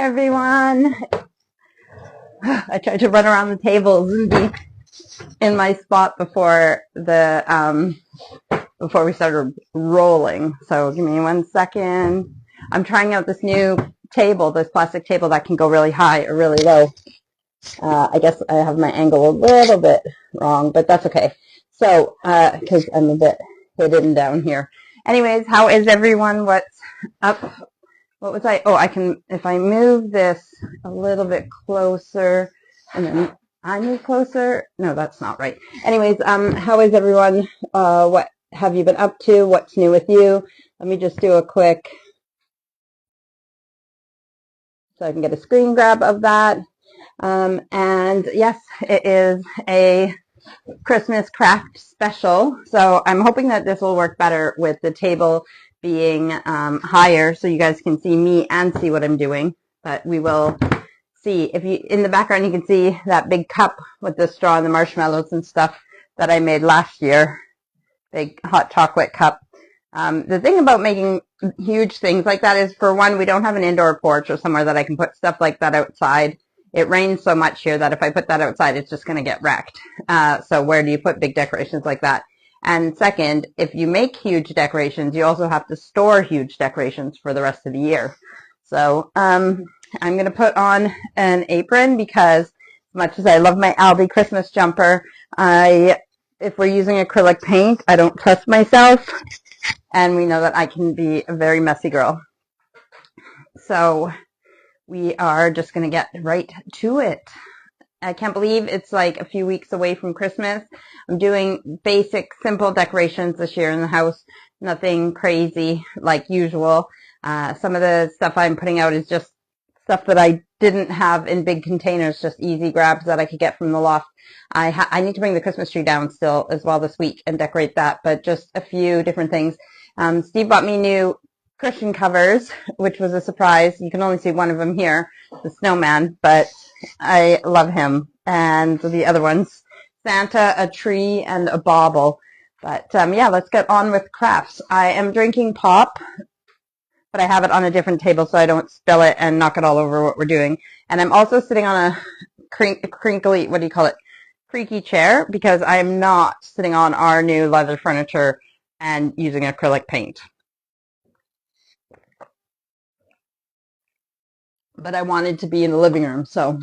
everyone. I tried to run around the tables and be in my spot before before we started rolling. So give me 1 second. I'm trying out this new table, this plastic table that can go really high or really low. I guess I have my angle a little bit wrong, but that's okay. So, because I'm a bit hidden down here. Anyways, how is everyone? What's up? What was I? Oh, I can, if I move this a little bit closer, and then I move closer. No, that's not right. Anyways, how is everyone? What have you been up to? What's new with you? Let me just do a quick, so I can get a screen grab of that. And yes, it is a Christmas craft special. So I'm hoping that this will work better with the table being higher so you guys can see me and see what I'm doing. But we will see. If you, in the background, you can see that big cup with the straw and the marshmallows and stuff that I made last year. Big hot chocolate cup. The thing about making huge things like that is, for one, we don't have an indoor porch or somewhere that I can put stuff like that outside. It rains so much here that if I put that outside, it's just going to get wrecked. So where do you put big decorations like that? And second, if you make huge decorations, you also have to store huge decorations for the rest of the year. So I'm going to put on an apron because, as much as I love my Aldi Christmas jumper, if we're using acrylic paint, I don't trust myself. And we know that I can be a very messy girl. So we are just going to get right to it. I can't believe it's like a few weeks away from Christmas. I'm doing basic, simple decorations this year in the house. Nothing crazy like usual. Some of the stuff I'm putting out is just stuff that I didn't have in big containers, just easy grabs that I could get from the loft. I need to bring the Christmas tree down still as well this week and decorate that, but just a few different things. Steve bought me new cushion covers, which was a surprise. You can only see one of them here, the snowman, but I love him. And the other ones, Santa, a tree, and a bauble. But yeah, let's get on with crafts. I am drinking pop, but I have it on a different table so I don't spill it and knock it all over what we're doing. And I'm also sitting on a crinkly, what do you call it, creaky chair, because I am not sitting on our new leather furniture and using acrylic paint. But I wanted to be in the living room, so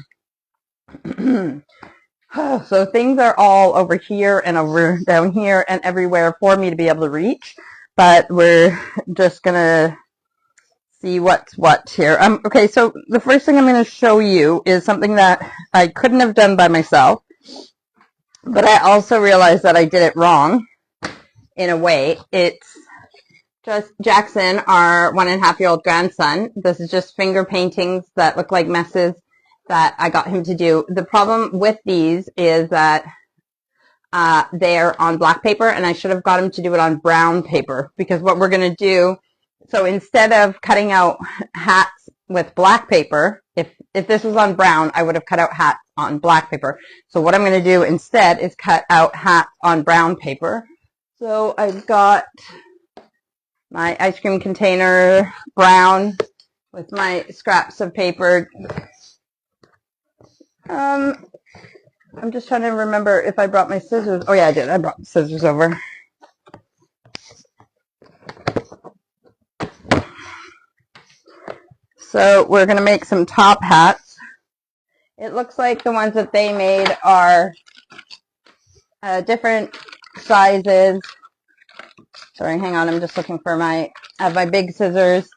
so things are all over here and over down here and everywhere for me to be able to reach, but we're just gonna see what's what here. Okay, so the first thing I'm going to show you is something that I couldn't have done by myself, but I also realized that I did it wrong in a way. It's just Jackson, our 1.5-year-old grandson. This is just finger paintings that look like messes that I got him to do. The problem with these is that they're on black paper, and I should have got him to do it on brown paper, because what we're going to do, so instead of cutting out hats with black paper, if this was on brown, I would have cut out hats on black paper. So what I'm going to do instead is cut out hats on brown paper. So I've got my ice cream container, brown, with my scraps of paper. I'm just trying to remember if I brought my scissors. Oh yeah, I did. I brought scissors over. So we're going to make some top hats. It looks like the ones that they made are different sizes. Sorry, hang on. I'm just looking for I have my big scissors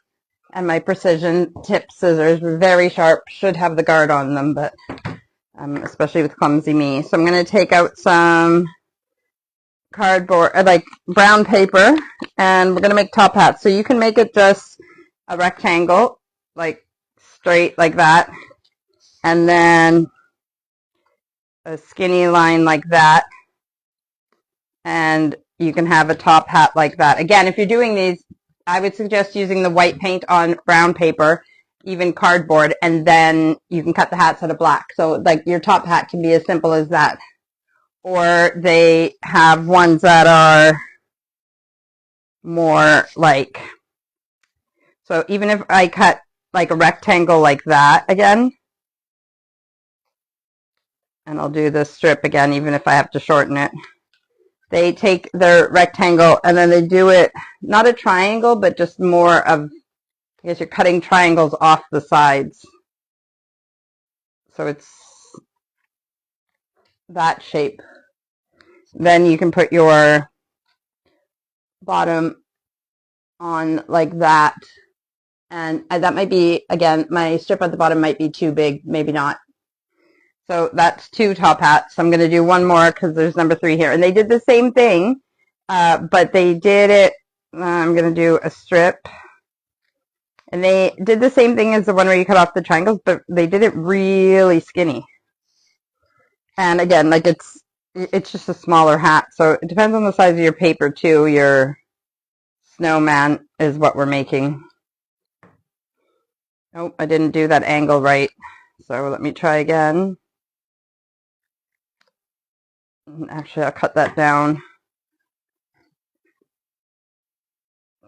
and my precision tip scissors. Very sharp. Should have the guard on them, but especially with clumsy me. So I'm going to take out some cardboard, like brown paper, and we're going to make top hats. So you can make it just a rectangle, like straight like that, and then a skinny line like that, and you can have a top hat like that. Again, if you're doing these, I would suggest using the white paint on brown paper, even cardboard, and then you can cut the hats out of black. So like your top hat can be as simple as that. Or they have ones that are more like, so even if I cut like a rectangle like that again. And I'll do this strip again, even if I have to shorten it. They take their rectangle and then they do it, not a triangle, but just more of, I guess you're cutting triangles off the sides. So it's that shape. Then you can put your bottom on like that. And that might be, again, my strip at the bottom might be too big, maybe not. So that's 2 top hats. I'm going to do one more because there's number 3 here. And they did the same thing, but they did it, I'm going to do a strip. And they did the same thing as the one where you cut off the triangles, but they did it really skinny. And again, like it's just a smaller hat. So it depends on the size of your paper too. Your snowman is what we're making. Nope, I didn't do that angle right. So let me try again. Actually, I'll cut that down.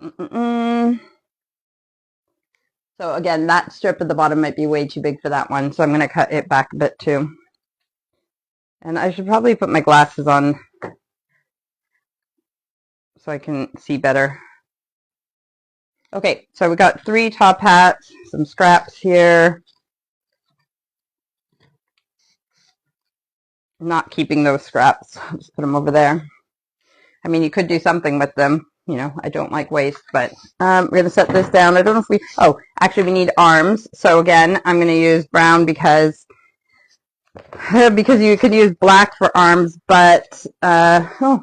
So again, that strip at the bottom might be way too big for that one. So I'm going to cut it back a bit too. And I should probably put my glasses on so I can see better. Okay, so we got 3 top hats, some scraps here. I'm not keeping those scraps. I'll just put them over there. I mean, you could do something with them. You know, I don't like waste, but we're going to set this down. I don't know if we, oh, actually we need arms. So again, I'm going to use brown because you could use black for arms, but, I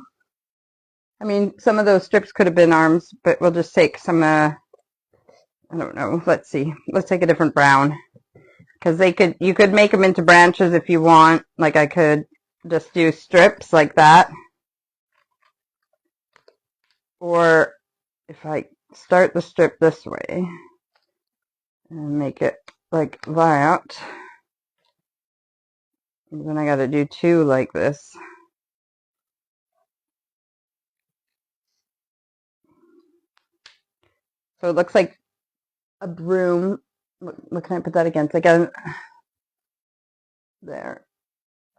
mean, some of those strips could have been arms, but we'll just take some, I don't know, let's see. Let's take a different brown. Because you could make them into branches if you want. Like I could just do strips like that. Or if I start the strip this way and make it like that, then I got to do 2 like this. So it looks like a broom. What can I put that against? Again, there.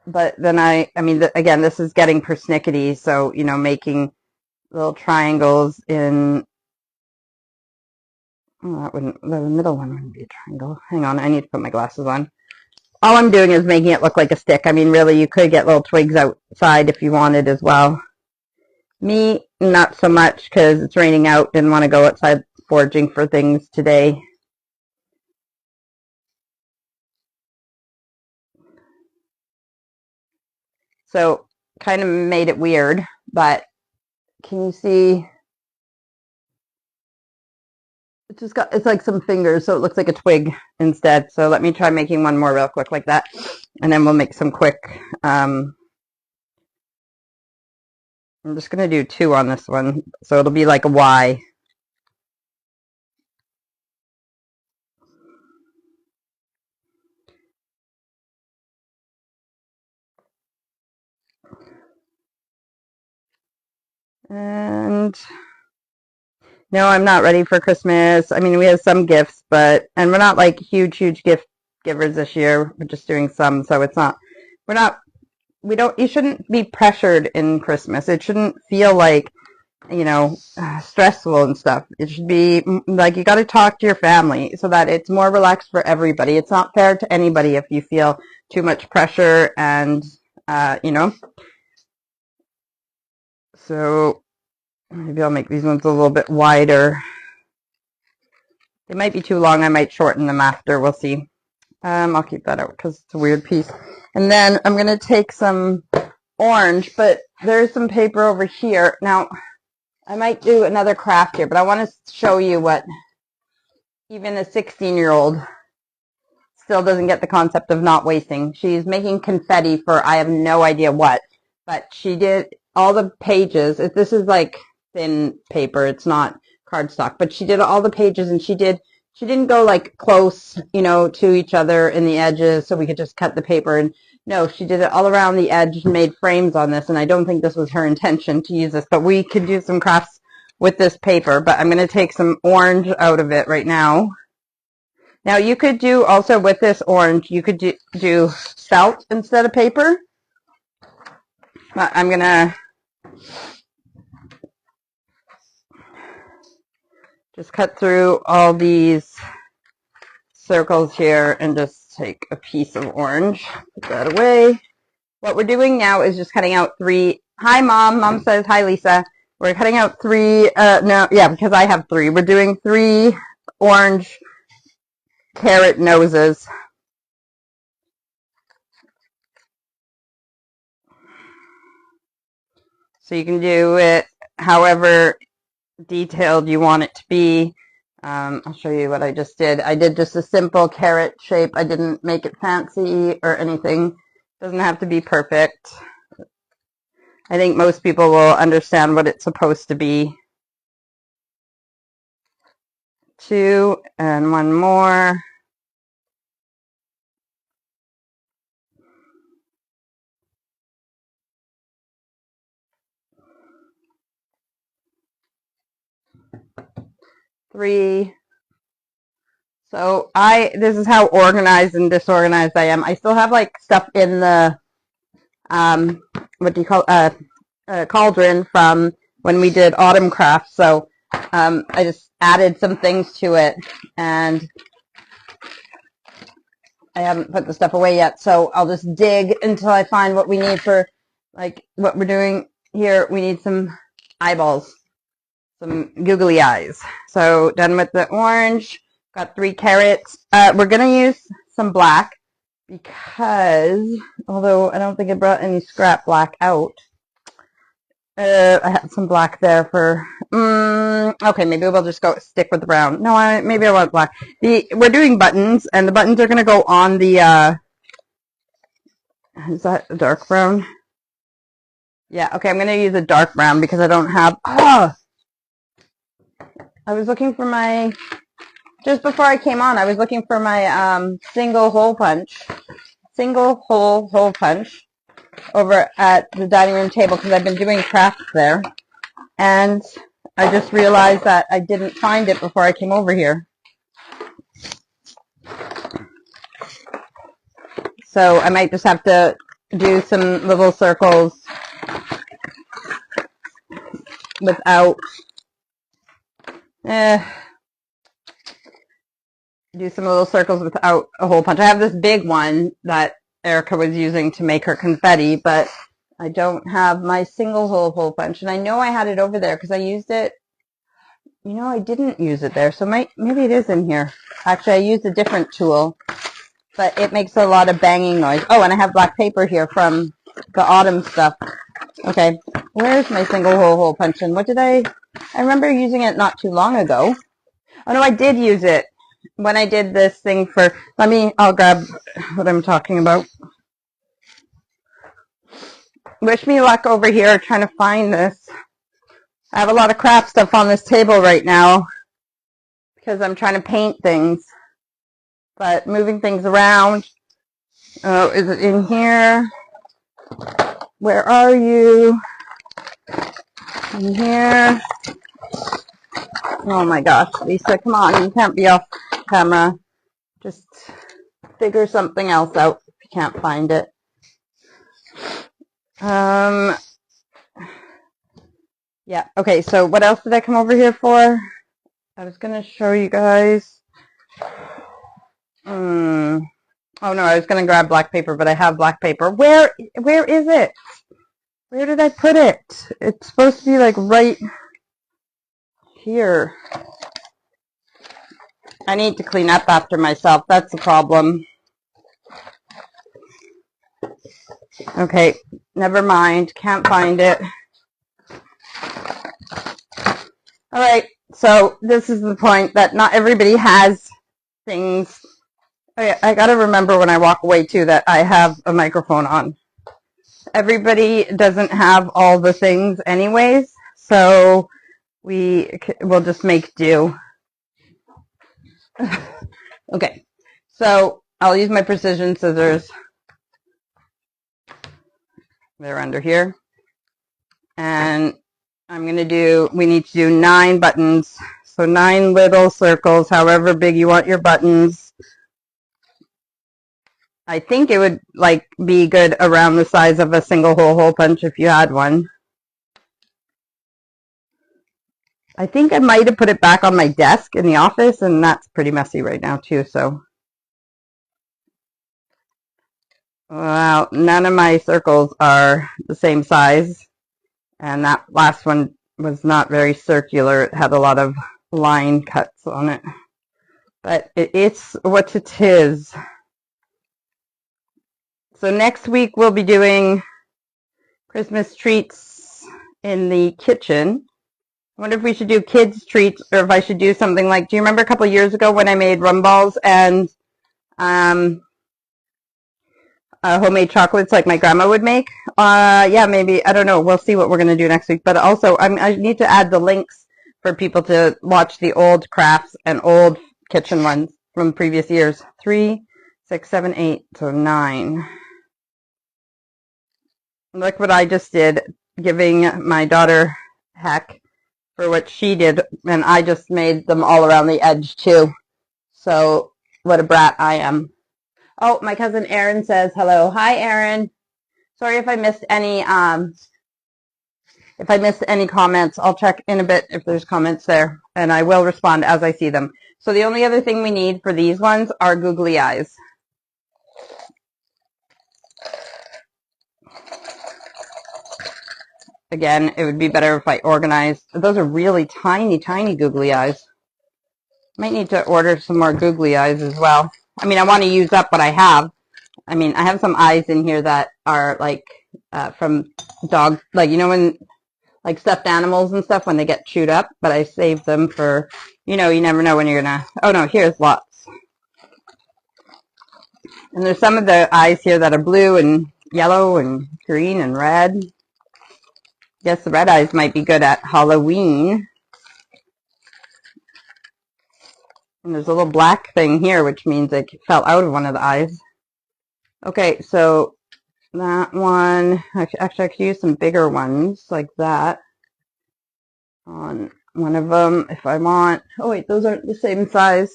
But then I mean, again, this is getting persnickety. So, you know, making little triangles in, oh, the middle one wouldn't be a triangle. Hang on, I need to put my glasses on. All I'm doing is making it look like a stick. I mean, really, you could get little twigs outside if you wanted as well. Me, not so much because it's raining out. Didn't want to go outside foraging for things today. So, kind of made it weird, but can you see? It's like some fingers, so it looks like a twig instead. So let me try making one more real quick like that, and then we'll make some quick. I'm just going to do 2 on this one, so it'll be like a Y. And no, I'm not ready for Christmas. I mean, we have some gifts, and we're not like huge gift givers this year. We're just doing some, so it's not, you shouldn't be pressured in Christmas. It shouldn't feel like, you know, stressful and stuff. It should be like you got to talk to your family so that it's more relaxed for everybody. It's not fair to anybody if you feel too much pressure and, you know. So maybe I'll make these ones a little bit wider. They might be too long. I might shorten them after. We'll see. I'll keep that out because it's a weird piece. And then I'm going to take some orange, but there's some paper over here. Now, I might do another craft here, but I want to show you what even a 16-year-old still doesn't get the concept of not wasting. She's making confetti for I have no idea what, but she did all the pages. This is like thin paper. It's not cardstock, but she did all the pages, and she didn't go like close, you know, to each other in the edges so we could just cut the paper. And no, she did it all around the edge and made frames on this, and I don't think this was her intention to use this, but we could do some crafts with this paper. But I'm going to take some orange out of it right now. Now you could do also with this orange, you could do felt instead of paper. But I'm going to just cut through all these circles here and just take a piece of orange, put that away. What we're doing now is just cutting out 3. Hi, Mom. Mom says, hi, Lisa. We're cutting out 3, no, yeah, because I have 3. We're doing 3 orange carrot noses. So you can do it however detailed you want it to be. I'll show you what I just did. I did just a simple carrot shape. I didn't make it fancy or anything. It doesn't have to be perfect. I think most people will understand what it's supposed to be. 2 and 1 more. Three. So this is how organized and disorganized I am. I still have like stuff in the, what do you call, cauldron from when we did autumn crafts. So I just added some things to it, and I haven't put the stuff away yet. So I'll just dig until I find what we need for, like what we're doing here. We need some eyeballs, some googly eyes. So done with the orange. Got 3 carrots. We're going to use some black because, although I don't think I brought any scrap black out, I had some black there for, okay, maybe we'll just stick with the brown. No, maybe I want black. We're doing buttons, and the buttons are going to go on the, is that a dark brown? Yeah, okay, I'm going to use a dark brown because I don't have, I was looking for my, just before I came on, I was looking for my single hole punch over at the dining room table because I've been doing crafts there. And I just realized that I didn't find it before I came over here. So I might just have to do some little circles without, do some little circles without a hole punch. I have this big one that Erica was using to make her confetti, but I don't have my single hole punch. And I know I had it over there because I used it. You know, I didn't use it there, so maybe it is in here. Actually, I used a different tool, but it makes a lot of banging noise. Oh, and I have black paper here from the autumn stuff. Okay, where's my single hole punch? And what did I remember using it not too long ago. Oh, no, I did use it when I did this thing for, I'll grab what I'm talking about. Wish me luck over here trying to find this. I have a lot of craft stuff on this table right now because I'm trying to paint things, but moving things around. Oh, is it in here? Where are you? In here. Oh my gosh, Lisa, come on, you can't be off camera. Just figure something else out if you can't find it. Yeah, okay, so what else did I come over here for? I was going to show you guys. Oh no, I was going to grab black paper, but I have black paper. Where is it? Where did I put it? It's supposed to be like right here. I need to clean up after myself. That's the problem. Okay, never mind. Can't find it. All right, so this is the point that not everybody has things. Oh yeah, I got to remember when I walk away too that I have a microphone on. Everybody doesn't have all the things anyways, so we'll just make do. Okay, so I'll use my precision scissors. They're under here. And we need to do 9 buttons. So 9 little circles, however big you want your buttons. I think it would like be good around the size of a single hole punch if you had one. I think I might have put it back on my desk in the office, and that's pretty messy right now too. So, well, none of my circles are the same size, and that last one was not very circular. It had a lot of line cuts on it, but it's what it is. So next week we'll be doing Christmas treats in the kitchen. I wonder if we should do kids treats, or if I should do something like, do you remember a couple of years ago when I made rum balls and homemade chocolates like my grandma would make? Yeah, maybe. I don't know. We'll see what we're going to do next week. But also, I need to add the links for people to watch the old crafts and old kitchen ones from previous years. 3, 6, 7, 8, so 9. Look what I just did, giving my daughter heck for what she did, and I just made them all around the edge too. So what a brat I am. Oh, my cousin Erin says hello. Hi, Erin. Sorry if I missed any comments. I'll check in a bit if there's comments there, and I will respond as I see them. So the only other thing we need for these ones are googly eyes. Again, it would be better if I organized. Those are really tiny, tiny googly eyes. Might need to order some more googly eyes as well. I mean, I want to use up what I have. I mean, I have some eyes in here that are like from dog, like, you know, when like stuffed animals and stuff when they get chewed up, but I saved them for, you know, you never know when you're gonna, oh no, here's lots. And there's some of the eyes here that are blue and yellow and green and red. Guess the red eyes might be good at Halloween. And there's a little black thing here, which means it fell out of one of the eyes. Okay, so that one, actually I could use some bigger ones like that on one of them if I want. Oh wait, those aren't the same size.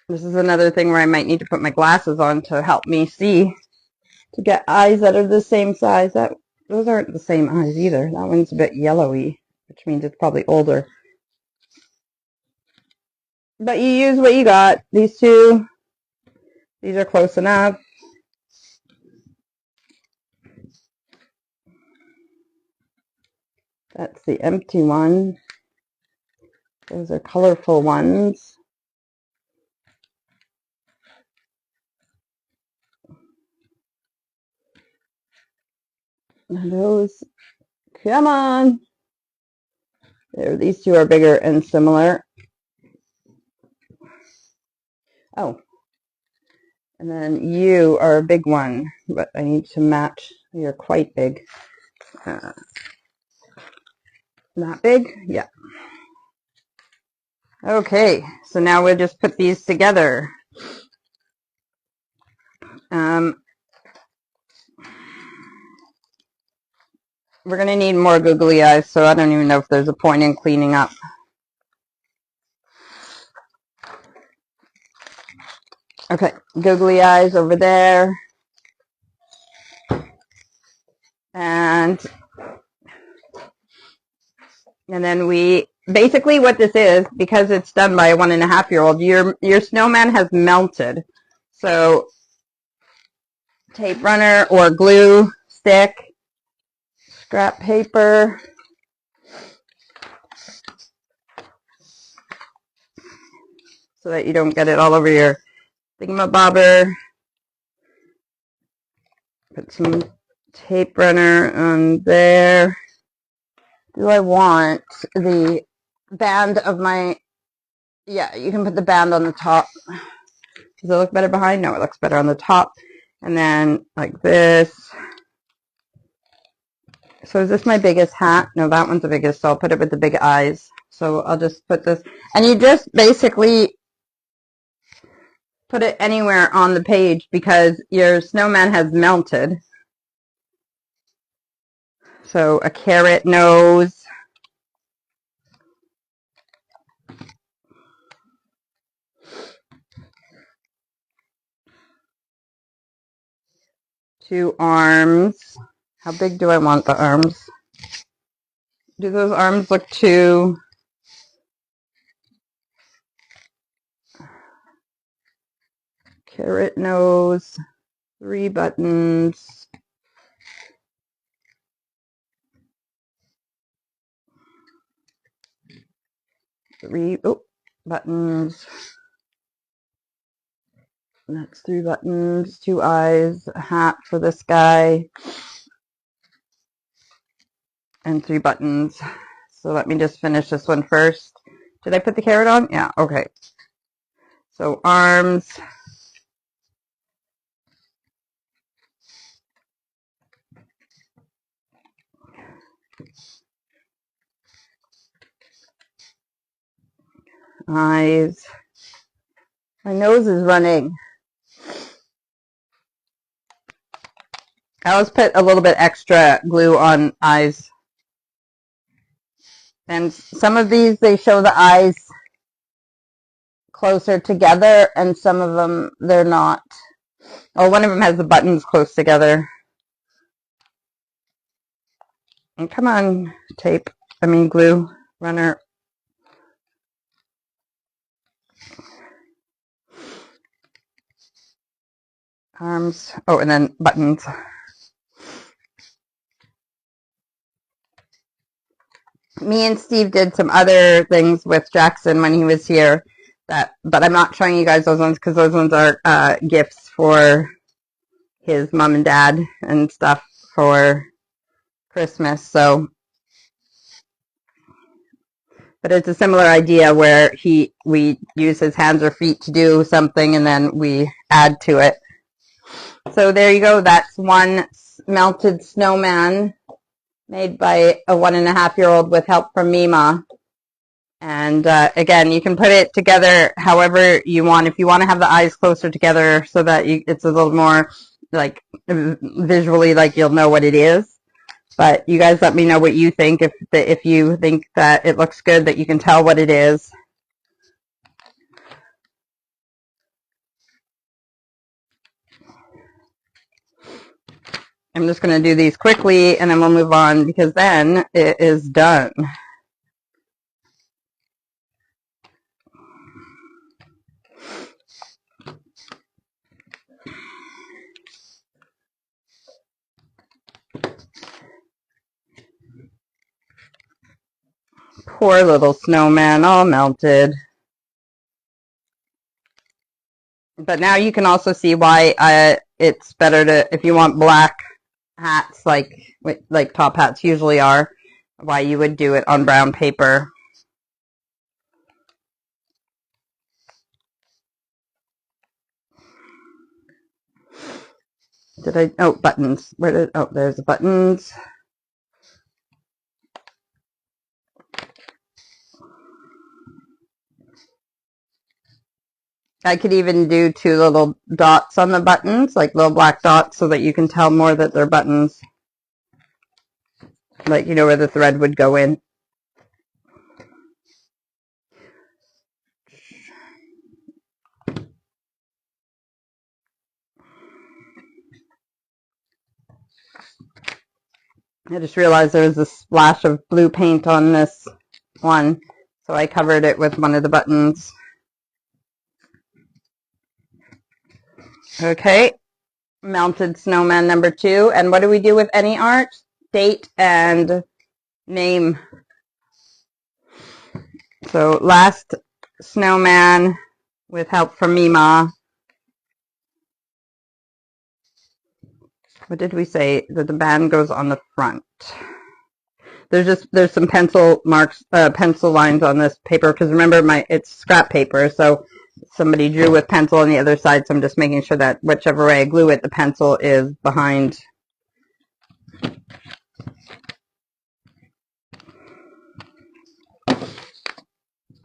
This is another thing where I might need to put my glasses on to help me see, to get eyes that are the same size. Those aren't the same eyes either. That one's a bit yellowy, which means it's probably older. But you use what you got. These two, these are close enough. That's the empty one. Those are colorful ones. And those, come on. There, these two are bigger and similar. Oh, and then you are a big one, but I need to match. You're quite big. Not big? Yeah. Okay, so now we'll just put these together. We're going to need more googly eyes, so I don't even know if there's a point in cleaning up. Okay, googly eyes over there. And then we, basically what this is, because it's done by a 1.5-year-old, your snowman has melted. So tape runner or glue stick, scrap paper, so that you don't get it all over your thingamabobber. Put some tape runner on there. Do I want the band of my, yeah, you can put the band on the top. Does it look better behind? No, it looks better on the top. And then like this. So is this my biggest hat? No, that one's the biggest, so I'll put it with the big eyes. So I'll just put this, and you just basically put it anywhere on the page because your snowman has melted. So a carrot nose. 2 arms. How big do I want the arms? Do those arms look too... Carrot nose, 3 buttons. Buttons. That's 3 buttons, 2 eyes, a hat for this guy, and 3 buttons. So let me just finish this one first. Did I put the carrot on? Yeah, okay. So arms. Eyes. My nose is running. I always put a little bit extra glue on eyes. And some of these, they show the eyes closer together, and some of them, they're not. Oh, one of them has the buttons close together. And come on, glue, runner. Arms. Oh, and then buttons. Me and Steve did some other things with Jackson when he was here, but I'm not showing you guys those ones because those ones are gifts for his mom and dad and stuff for Christmas. So, but it's a similar idea where we use his hands or feet to do something and then we add to it. So there you go. That's one melted snowman made by a 1.5-year-old with help from Mima. And again, you can put it together however you want. If you want to have the eyes closer together so that it's a little more like visually, like you'll know what it is. But you guys let me know what you think. If you think that it looks good, that you can tell what it is. I'm just going to do these quickly and then we'll move on because then it is done. Poor little snowman, all melted. But now you can also see why it's better to, if you want black hats like top hats usually are, why you would do it on brown paper. Buttons. There's the buttons. I could even do 2 little dots on the buttons, like little black dots, so that you can tell more that they're buttons. Like, you know, where the thread would go in. I just realized there was a splash of blue paint on this one, so I covered it with one of the buttons. Okay, melted snowman number 2. And what do we do with any art? Date and name. So last snowman with help from Mima. What did we say? That the band goes on the front. There's some pencil marks, pencil lines on this paper because remember it's scrap paper, so somebody drew with pencil on the other side, so I'm just making sure that whichever way I glue it, the pencil is behind.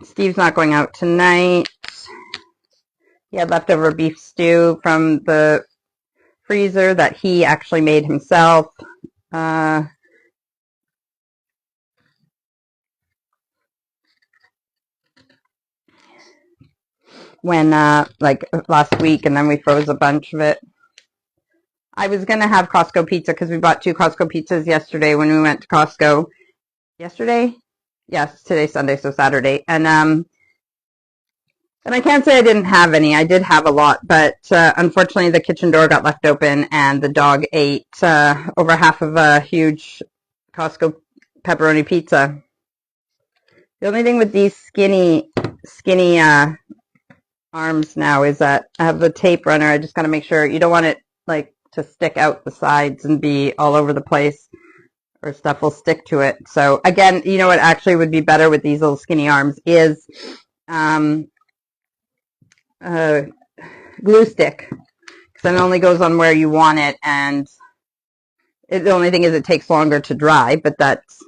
Steve's not going out tonight. He had leftover beef stew from the freezer that he actually made himself. When like last week, and then we froze a bunch of it. I was going to have Costco pizza because we bought 2 Costco pizzas yesterday when we went to Costco. Yesterday? Yes, today's Sunday, so Saturday. And I can't say I didn't have any. I did have a lot, but unfortunately the kitchen door got left open and the dog ate over half of a huge Costco pepperoni pizza. The only thing with these skinny arms now is that I have the tape runner. I just got to make sure you don't want it like to stick out the sides and be all over the place, or stuff will stick to it. So again, you know what actually would be better with these little skinny arms is glue stick, because then it only goes on where you want it, and the only thing is it takes longer to dry, but that's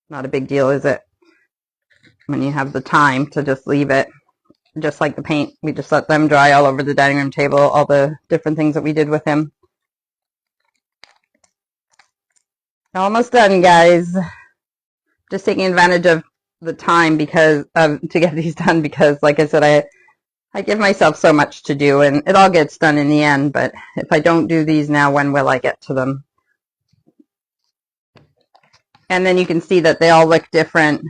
not a big deal, is it? When you have the time to just leave it, just like the paint, we just let them dry all over the dining room table, all the different things that we did with him. Almost done, guys. Just taking advantage of the time because to get these done, because like I said, I give myself so much to do, and it all gets done in the end, but if I don't do these now, when will I get to them? And then you can see that they all look different.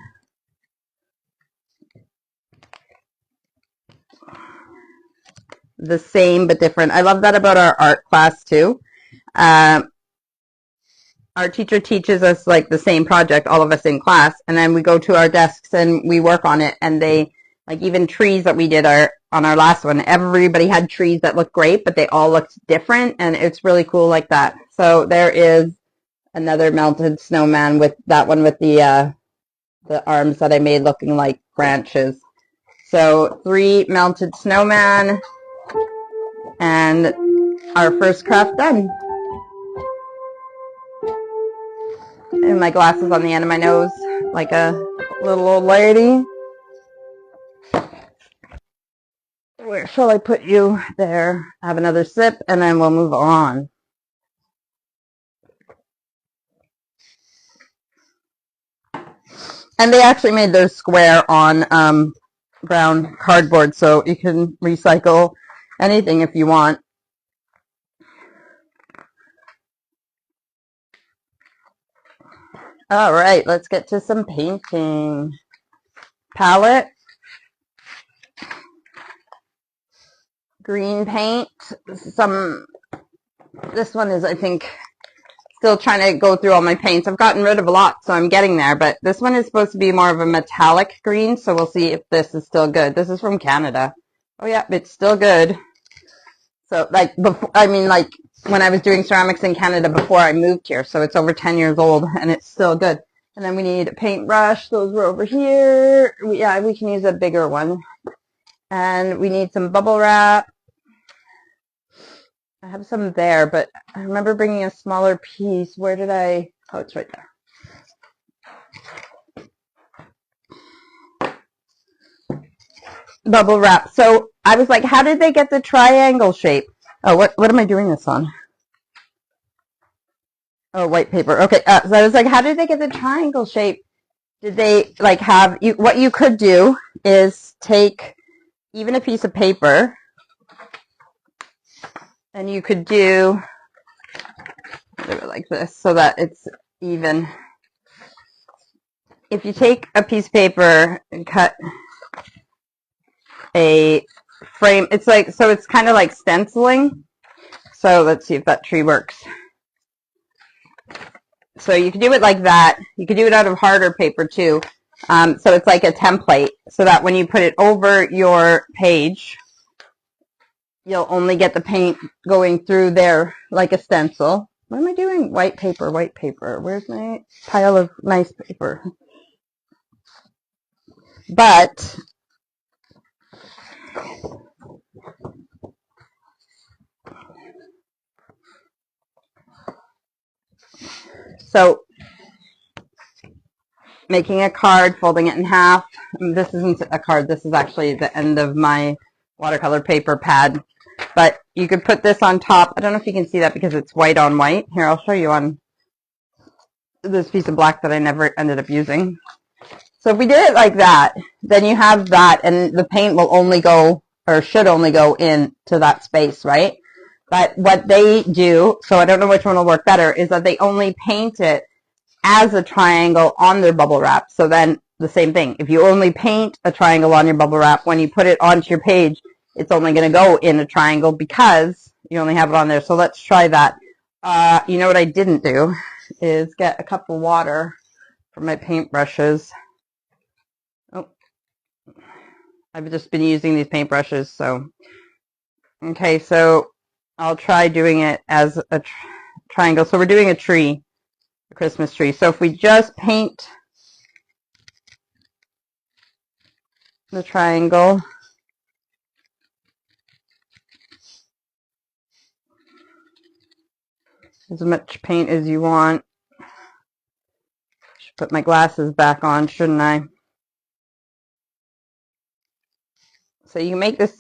The same but different. I love that about our art class too. Our teacher teaches us like the same project, all of us in class, and then we go to our desks and we work on it, and they, like even trees that we did on our last one, everybody had trees that looked great, but they all looked different, and it's really cool like that. So there is another melted snowman, with that one with the arms that I made looking like branches. So 3 melted snowman, and our first craft done. And my glasses on the end of my nose, like a little old lady. Where shall I put you? There. Have another sip, and then we'll move on. And they actually made those square on brown cardboard, so you can recycle anything if you want. All right, let's get to some painting. Palette. Green paint. This one is, I think, still trying to go through all my paints. I've gotten rid of a lot, so I'm getting there, but this one is supposed to be more of a metallic green, so we'll see if this is still good. This is from Canada. Oh yeah, it's still good. So like before, I mean like when I was doing ceramics in Canada before I moved here, so it's over 10 years old and it's still good. And then we need a paintbrush. Those were over here. Yeah, we can use a bigger one. And we need some bubble wrap. I have some there, but I remember bringing a smaller piece. Where did I? Oh, it's right there. Bubble wrap. So I was like, how did they get the triangle shape? Oh, what am I doing this on? Oh, white paper. Okay, so I was like, how did they get the triangle shape? Did they like have you? What you could do is take even a piece of paper, and you could do it like this so that it's even. If you take a piece of paper and cut a frame, it's like, so it's kind of like stenciling. So let's see if that tree works. So you can do it like that. You can do it out of harder paper too. So it's like a template, so that when you put it over your page, you'll only get the paint going through there like a stencil. What am I doing? White paper, white paper. Where's my pile of nice paper? But so making a card, folding it in half. This isn't a card. This is actually the end of my watercolor paper pad. But you could put this on top. I don't know if you can see that because it's white on white. Here, I'll show you on this piece of black that I never ended up using. So if we did it like that, then you have that, and the paint will only go, or should only go into that space, right? But what they do, so I don't know which one will work better, is that they only paint it as a triangle on their bubble wrap. So then the same thing. If you only paint a triangle on your bubble wrap, when you put it onto your page, it's only going to go in a triangle because you only have it on there. So let's try that. You know what I didn't do is get a cup of water for my paintbrushes. Oh, I've just been using these paintbrushes. So, okay, so I'll try doing it as a triangle. So we're doing a tree, a Christmas tree. So if we just paint the triangle, as much paint as you want. Should put my glasses back on, shouldn't I? So you can make this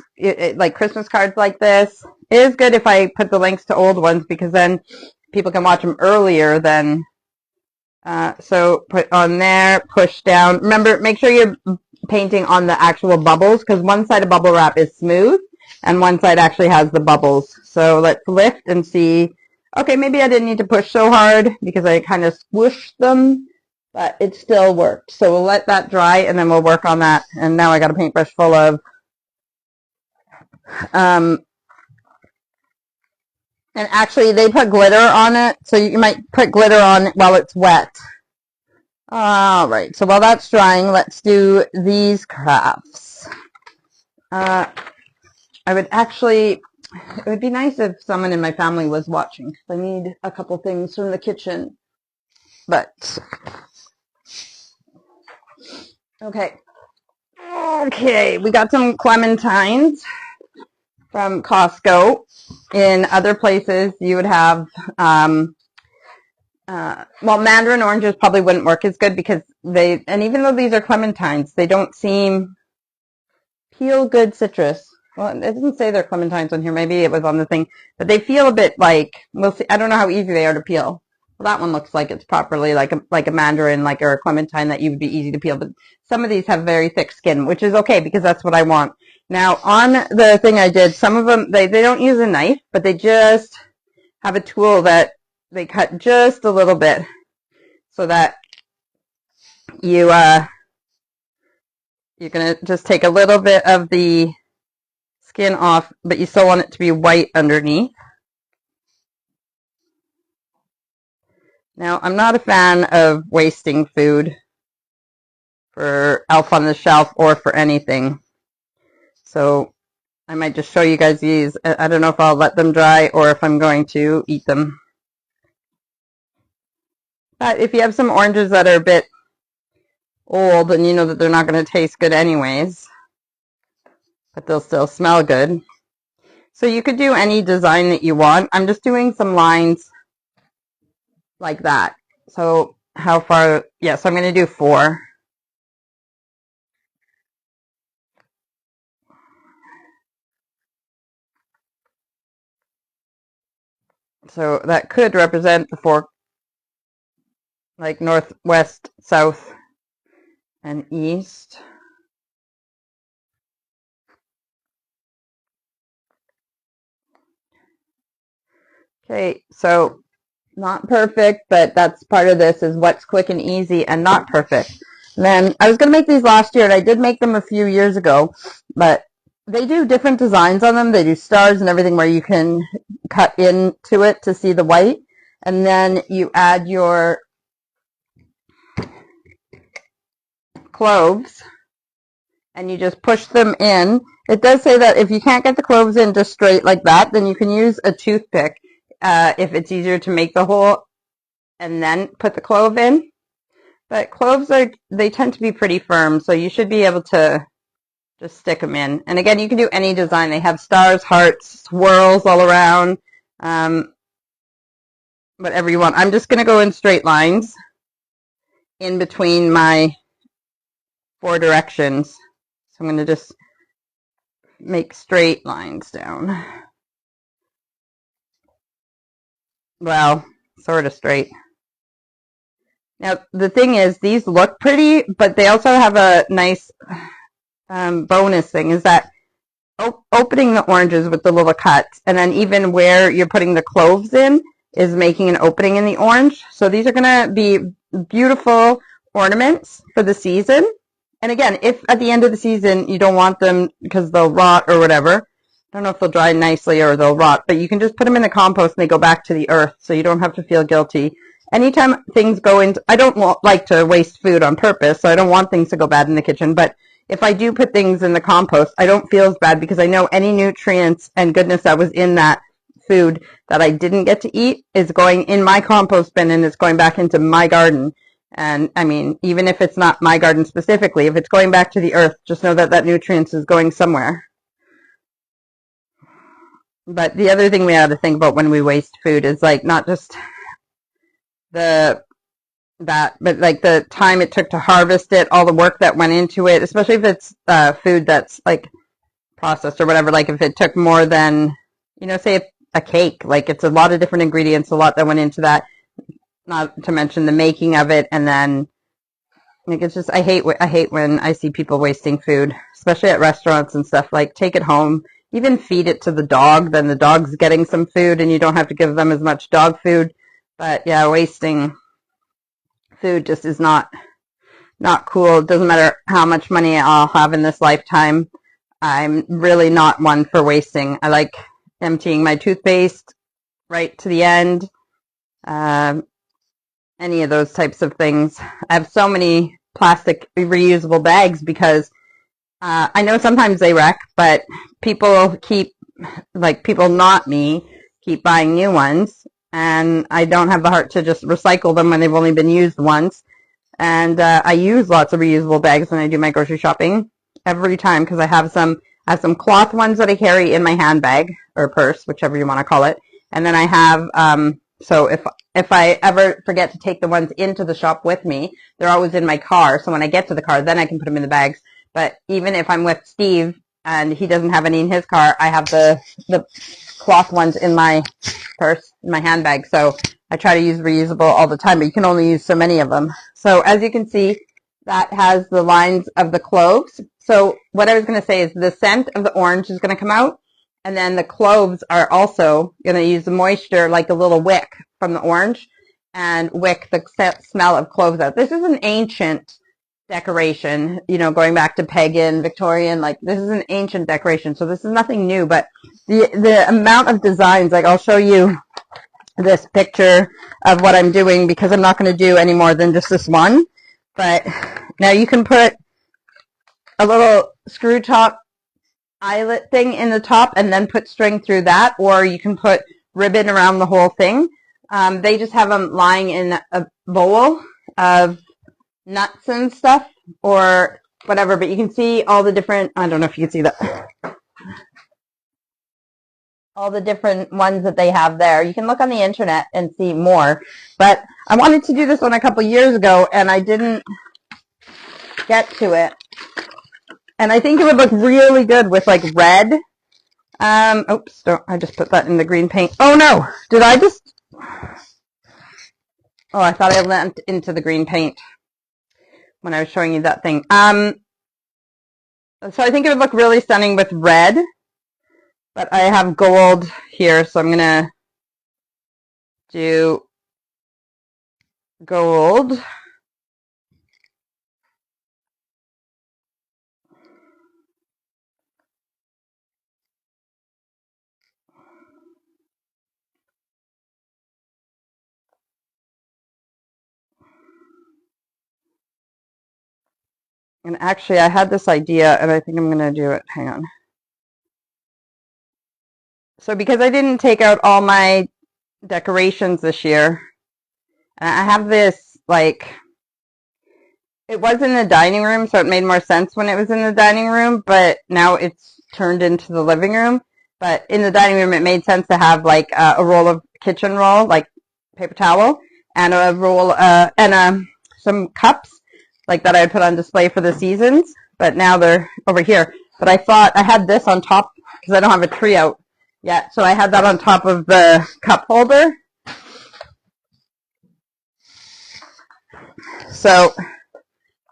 like Christmas cards like this. It is good if I put the links to old ones because then people can watch them earlier than. So put on there, push down. Remember, make sure you're painting on the actual bubbles because one side of bubble wrap is smooth and one side actually has the bubbles. So let's lift and see. Okay, maybe I didn't need to push so hard because I kind of squished them, but it still worked. So we'll let that dry and then we'll work on that. And now I got a paintbrush full of and actually they put glitter on it, so you might put glitter on it while it's wet. All right, so while that's drying, let's do these crafts. I would actually, it would be nice if someone in my family was watching. I need a couple things from the kitchen, but okay. Okay, we got some clementines from Costco. In other places, you would have, well, mandarin oranges probably wouldn't work as good because they, and even though these are clementines, they don't seem peel good citrus. Well, it doesn't say they're clementines on here. Maybe it was on the thing, but they feel a bit like, we'll see. I don't know how easy they are to peel. Well, that one looks like it's properly like a mandarin, like or a clementine that you would be easy to peel. But some of these have very thick skin, which is okay because that's what I want. Now, on the thing I did, some of them, they don't use a knife, but they just have a tool that they cut just a little bit so that you're going to just take a little bit of the skin off, but you still want it to be white underneath. Now, I'm not a fan of wasting food for Elf on the Shelf or for anything. So I might just show you guys these. I don't know if I'll let them dry or if I'm going to eat them. But if you have some oranges that are a bit old and you know that they're not going to taste good anyways, but they'll still smell good. So you could do any design that you want. I'm just doing some lines like that. So how far? Yeah, so I'm going to do 4. So that could represent the 4, like north, west, south, and east. Okay, so not perfect, but that's part of this is what's quick and easy and not perfect. And then I was going to make these last year, and I did make them a few years ago, but they do different designs on them. They do stars and everything where you can cut into it to see the white, and then you add your cloves, and you just push them in. It does say that if you can't get the cloves in just straight like that, then you can use a toothpick if it's easier to make the hole and then put the clove in. But cloves they tend to be pretty firm, so you should be able to just stick them in. And again, you can do any design. They have stars, hearts, swirls all around, whatever you want. I'm just going to go in straight lines in between my 4 directions. So I'm going to just make straight lines down. Well, sort of straight. Now, the thing is, these look pretty, but they also have a nice bonus thing, is that opening the oranges with the little cuts, and then even where you're putting the cloves in is making an opening in the orange. So these are going to be beautiful ornaments for the season. And again, if at the end of the season you don't want them because they'll rot or whatever, I don't know if they'll dry nicely or they'll rot, but you can just put them in the compost and they go back to the earth, so you don't have to feel guilty. Anytime things go into, I don't like to waste food on purpose, so I don't want things to go bad in the kitchen, but if I do put things in the compost, I don't feel as bad because I know any nutrients and goodness that was in that food that I didn't get to eat is going in my compost bin and it's going back into my garden. And I mean, even if it's not my garden specifically, if it's going back to the earth, just know that that nutrients is going somewhere. But the other thing we have to think about when we waste food is like not just but like the time it took to harvest it, all the work that went into it, especially if it's food that's like processed or whatever. Like if it took more than, say a cake, like it's a lot of different ingredients, a lot that went into that, not to mention the making of it. And then like it's just, I hate when I see people wasting food, especially at restaurants and stuff. Like take it home, even feed it to the dog, then the dog's getting some food and you don't have to give them as much dog food. But yeah, wasting food just is not cool. It doesn't matter how much money I'll have in this lifetime. I'm really not one for wasting. I like emptying my toothpaste right to the end. Any of those types of things. I have so many plastic reusable bags because I know sometimes they wreck, but people not me, keep buying new ones. And I don't have the heart to just recycle them when they've only been used once. And I use lots of reusable bags when I do my grocery shopping every time because I have some cloth ones that I carry in my handbag or purse, whichever you want to call it. And then I have, so if I ever forget to take the ones into the shop with me, they're always in my car. So when I get to the car, then I can put them in the bags. But even if I'm with Steve and he doesn't have any in his car, I have the cloth ones in my purse, in my handbag. So I try to use reusable all the time, but you can only use so many of them. So as you can see, that has the lines of the cloves. So what I was going to say is the scent of the orange is going to come out, and then the cloves are also going to use the moisture like a little wick from the orange and wick the smell of cloves out. This is an ancient decoration, going back to pagan, Victorian, like this is an ancient decoration. So this is nothing new, but the amount of designs, like I'll show you this picture of what I'm doing because I'm not going to do any more than just this one. But now you can put a little screw top eyelet thing in the top and then put string through that, or you can put ribbon around the whole thing. They just have them lying in a bowl of nuts and stuff or whatever, but you can see all the different, I don't know if you can see that, all the different ones that they have there. You can look on the internet and see more, but I wanted to do this one a couple years ago and I didn't get to it, and I think it would look really good with like red. Oops, I just put that in the green paint. Oh no, did I just, oh, I thought I went into the green paint when I was showing you that thing. So I think it would look really stunning with red, but I have gold here, so I'm gonna do gold. And actually, I had this idea, and I think I'm gonna do it. Hang on. So because I didn't take out all my decorations this year, and I have this, like, it was in the dining room, so it made more sense when it was in the dining room, but now it's turned into the living room. But in the dining room, it made sense to have, like, a roll of kitchen roll, like paper towel, and a roll, some cups, like that I would put on display for the seasons, but now they're over here. But I thought I had this on top, because I don't have a tree out yet, so I had that on top of the cup holder. So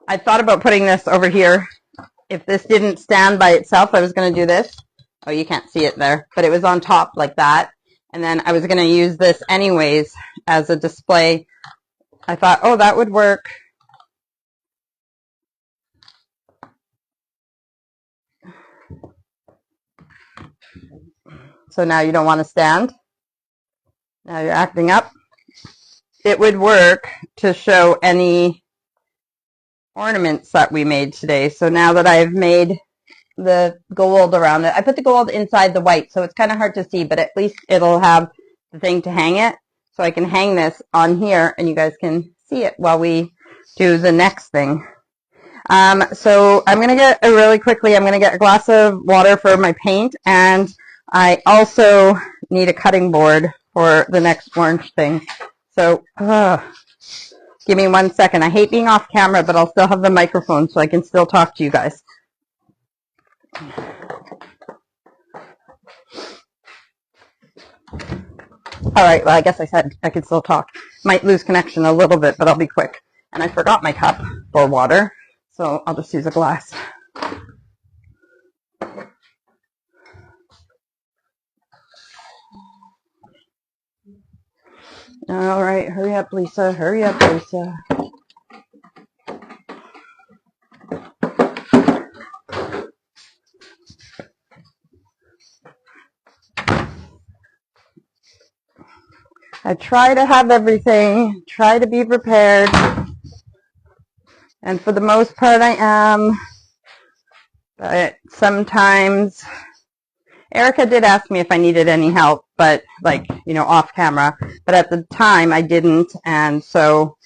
I thought about putting this over here. If this didn't stand by itself, I was going to do this. Oh, you can't see it there, but it was on top like that. And then I was going to use this anyways as a display. I thought, oh, that would work. So now you don't want to stand. Now you're acting up. It would work to show any ornaments that we made today. So now that I've made the gold around it, I put the gold inside the white, so it's kind of hard to see, but at least it'll have the thing to hang it. So I can hang this on here and you guys can see it while we do the next thing. So I'm going to get really quickly, I'm going to get a glass of water for my paint, and I also need a cutting board for the next orange thing. So give me 1 second. I hate being off camera, but I'll still have the microphone so I can still talk to you guys. All right, well, I guess I said I could still talk. Might lose connection a little bit, but I'll be quick. And I forgot my cup for water, so I'll just use a glass. All right, hurry up, Lisa. Hurry up, Lisa. I try to have everything, try to be prepared, and for the most part I am, but sometimes, Erica did ask me if I needed any help, but like, you know, off camera, but at the time I didn't, and so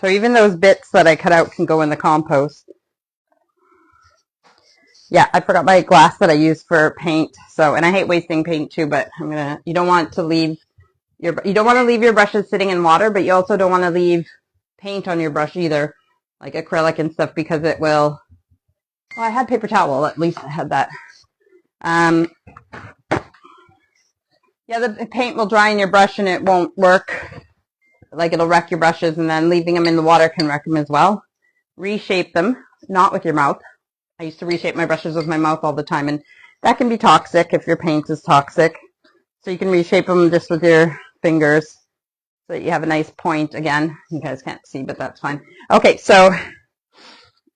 even those bits that I cut out can go in the compost. Yeah, I forgot my glass that I use for paint. So, and I hate wasting paint too, but you don't want to leave your brushes sitting in water, but you also don't want to leave paint on your brush either, like acrylic and stuff, because it will, well, I had paper towel, at least I had that. Yeah, the paint will dry in your brush and it won't work. Like, it'll wreck your brushes, and then leaving them in the water can wreck them as well. Reshape them, not with your mouth. I used to reshape my brushes with my mouth all the time, and that can be toxic if your paint is toxic. So you can reshape them just with your fingers so that you have a nice point again. You guys can't see, but that's fine. Okay, so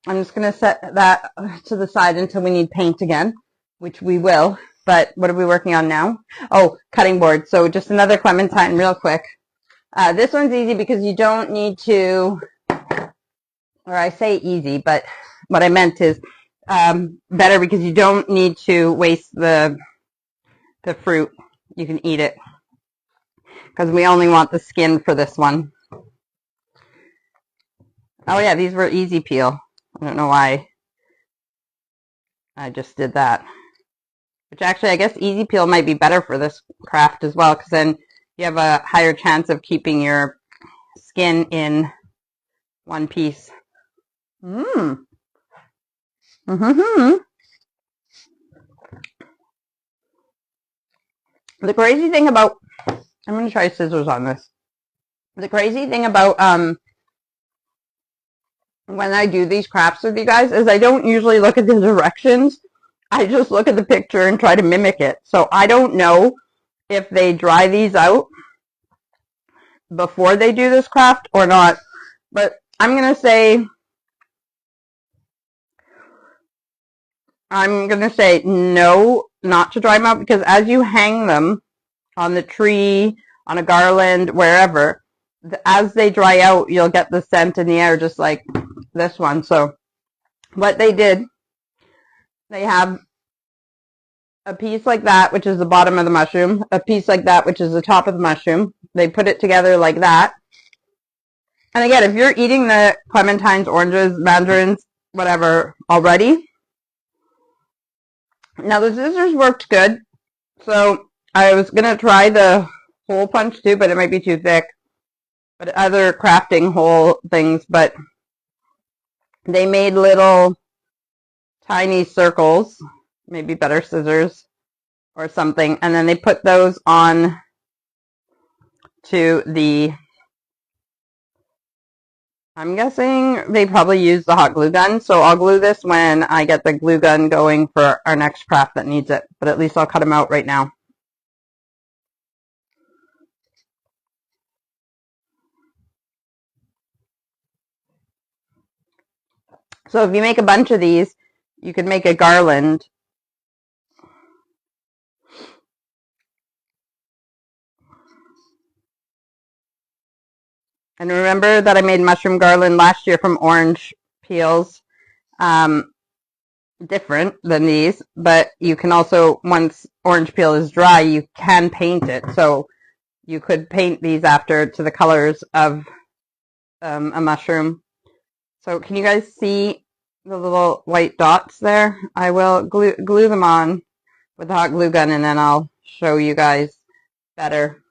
I'm just going to set that to the side until we need paint again, which we will. But what are we working on now? Oh, cutting board. So just another clementine real quick. This one's easy because you don't need to, or I say easy, but what I meant is better because you don't need to waste the fruit. You can eat it because we only want the skin for this one. Oh yeah, these were easy peel. I don't know why I just did that. Which actually, I guess easy peel might be better for this craft as well, because then you have a higher chance of keeping your skin in one piece. The crazy thing about, I'm going to try scissors on this. The crazy thing about when I do these crafts with you guys is I don't usually look at the directions. I just look at the picture and try to mimic it. So I don't know if they dry these out before they do this craft or not. But I'm going to say no, not to dry them out, because as you hang them on the tree, on a garland, wherever, as they dry out, you'll get the scent in the air just like this one. So what they did, they have a piece like that, which is the bottom of the mushroom, a piece like that, which is the top of the mushroom. They put it together like that. And again, if you're eating the clementines, oranges, mandarins, whatever already, now the scissors worked good. So I was going to try the hole punch too, but it might be too thick. But other crafting hole things, but they made little tiny circles, maybe better scissors or something, and then they put those on to the I'm guessing they probably use the hot glue gun, so I'll glue this when I get the glue gun going for our next craft that needs it, but at least I'll cut them out right now. So if you make a bunch of these, you could make a garland. And remember that I made mushroom garland last year from orange peels. Different than these, but you can also, once orange peel is dry, you can paint it. So you could paint these after to the colors of a mushroom. So can you guys see the little white dots there? I will glue them on with the hot glue gun, and then I'll show you guys better.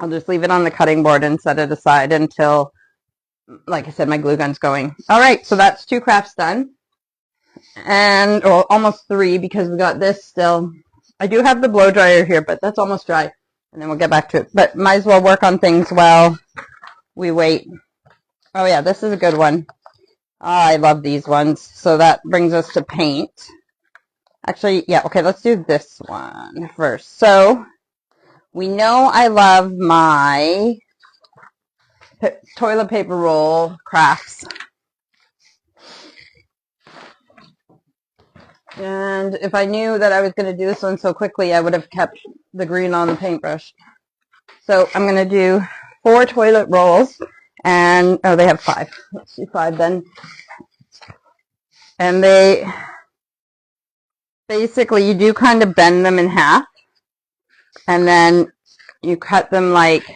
I'll just leave it on the cutting board and set it aside until, like I said, my glue gun's going. All right, so that's 2 crafts done. And well, almost 3 because we got this still. I do have the blow dryer here, but that's almost dry. And then we'll get back to it. But might as well work on things while we wait. Oh yeah, this is a good one. I love these ones. So that brings us to paint. Actually, yeah, okay, let's do this one first. So we know I love my toilet paper roll crafts. And if I knew that I was going to do this one so quickly, I would have kept the green on the paintbrush. So I'm going to do 4 toilet rolls. And, oh, they have 5. Let's do 5 then. And they, basically, you do kind of bend them in half. And then you cut them like,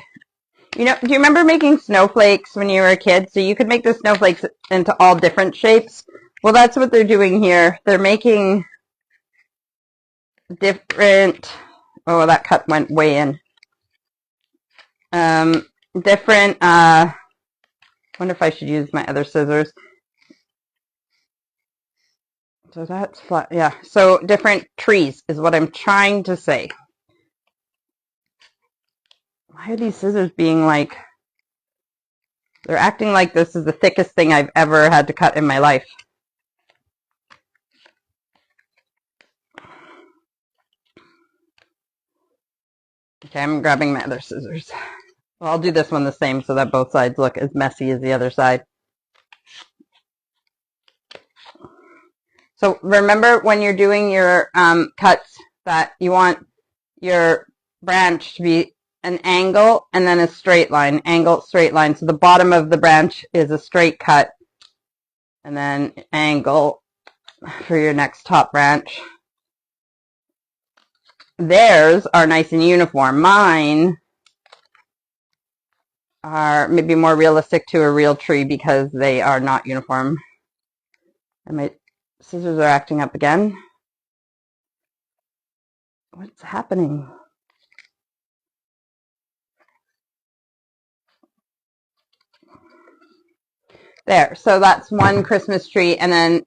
you know, do you remember making snowflakes when you were a kid? So you could make the snowflakes into all different shapes. Well, that's what they're doing here. They're making different, oh, that cut went way in. Different, wonder if I should use my other scissors. So that's flat, yeah. So different trees is what I'm trying to say. Why are these scissors being like, they're acting like this is the thickest thing I've ever had to cut in my life. Okay, I'm grabbing my other scissors. Well, I'll do this one the same so that both sides look as messy as the other side. So remember when you're doing your cuts that you want your branch to be an angle and then a straight line, angle, straight line. So the bottom of the branch is a straight cut and then angle for your next top branch. Theirs are nice and uniform. Mine are maybe more realistic to a real tree because they are not uniform. And my scissors are acting up again. What's happening? There, so that's one Christmas tree, and then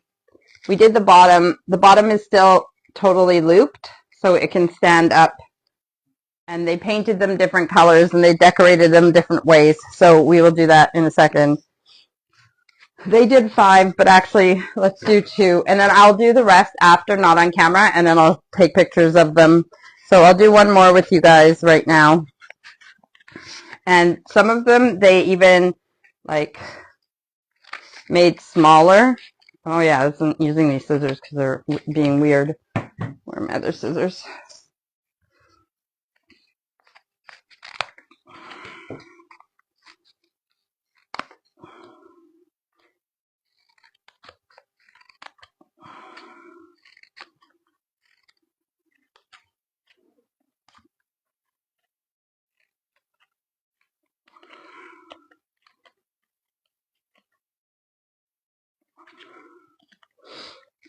we did the bottom. The bottom is still totally looped, so it can stand up. And they painted them different colors, and they decorated them different ways, so we will do that in a second. They did 5, but actually, let's do 2, and then I'll do the rest after, not on camera, and then I'll take pictures of them. So I'll do one more with you guys right now. And some of them, they even, like, made smaller. Oh yeah, I wasn't using these scissors because they're being weird. Where are my other scissors?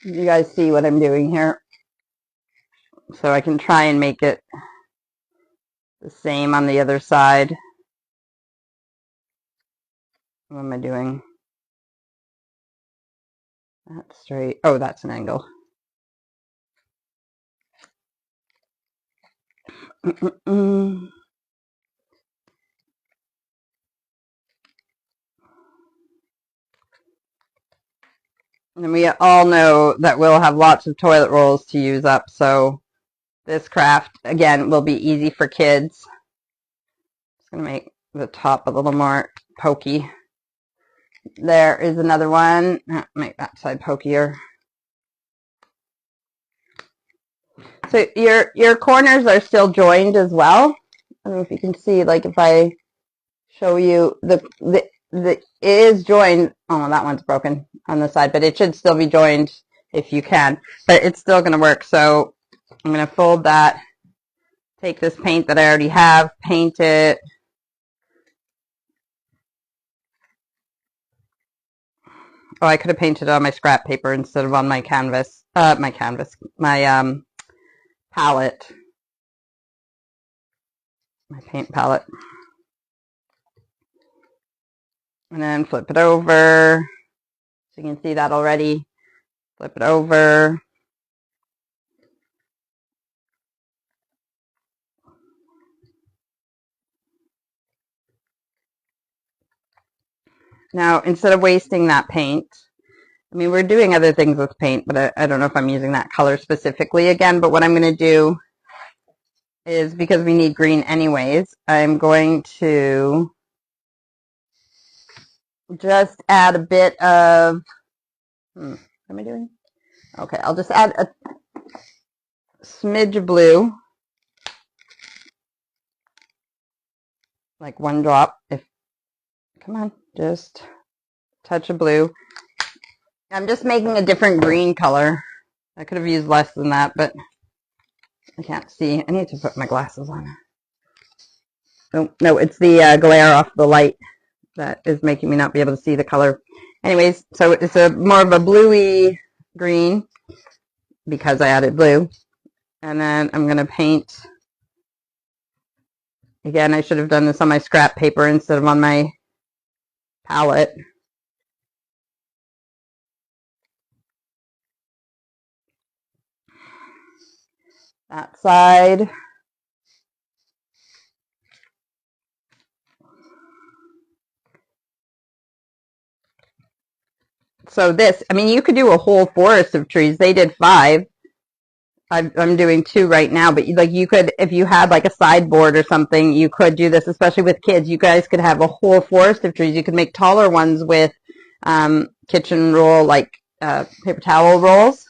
You guys see what I'm doing here? So I can try and make it the same on the other side. What am I doing? That's straight. Oh, that's an angle. And we all know that we'll have lots of toilet rolls to use up, so this craft, again, will be easy for kids. Just going to make the top a little more pokey. There is another one. Make that side pokier. So your corners are still joined as well. I don't know if you can see, like if I show you it is joined. Oh, that one's broken on the side, but it should still be joined if you can. But it's still going to work. So I'm going to fold that, take this paint that I already have, paint it. Oh, I could have painted it on my scrap paper instead of on my canvas. My palette. My paint palette. And then flip it over. So you can see that already. Flip it over. Now, instead of wasting that paint, I mean, we're doing other things with paint, but I don't know if I'm using that color specifically again, but what I'm going to do is, because we need green anyways, I'm going to just add a bit of, what am I doing? Okay, I'll just add a smidge of blue, like one drop. Come on, just a touch of blue. I'm just making a different green color. I could have used less than that, but I can't see. I need to put my glasses on. Oh, no, it's the glare off the light that is making me not be able to see the color. Anyways, so it's more of a bluey green because I added blue. And then I'm going to paint. Again, I should have done this on my scrap paper instead of on my palette. That side. So this, I mean, you could do a whole forest of trees. They did 5. I'm doing 2 right now, but like you could, if you had like a sideboard or something, you could do this, especially with kids. You guys could have a whole forest of trees. You could make taller ones with kitchen roll, like paper towel rolls.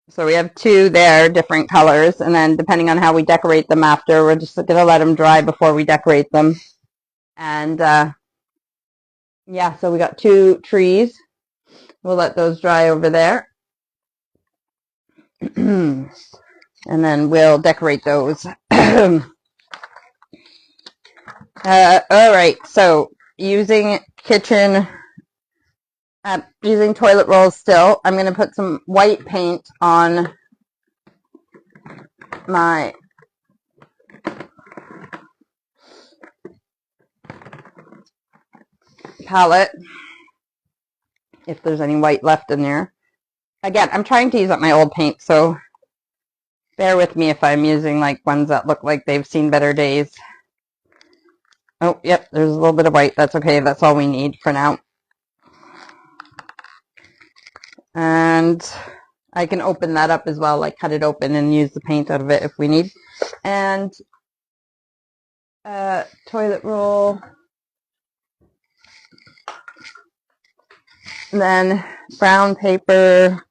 So we have 2 there, different colors, and then depending on how we decorate them after, we're just going to let them dry before we decorate them. And yeah, so we got 2 trees. We'll let those dry over there. And then we'll decorate those. All right, so using using toilet rolls still, I'm going to put some white paint on my palette, if there's any white left in there. Again, I'm trying to use up my old paint, so bear with me if I'm using like ones that look like they've seen better days. Oh, yep, there's a little bit of white. That's okay. That's all we need for now. And I can open that up as well, like cut it open and use the paint out of it if we need. And toilet roll. And then brown paper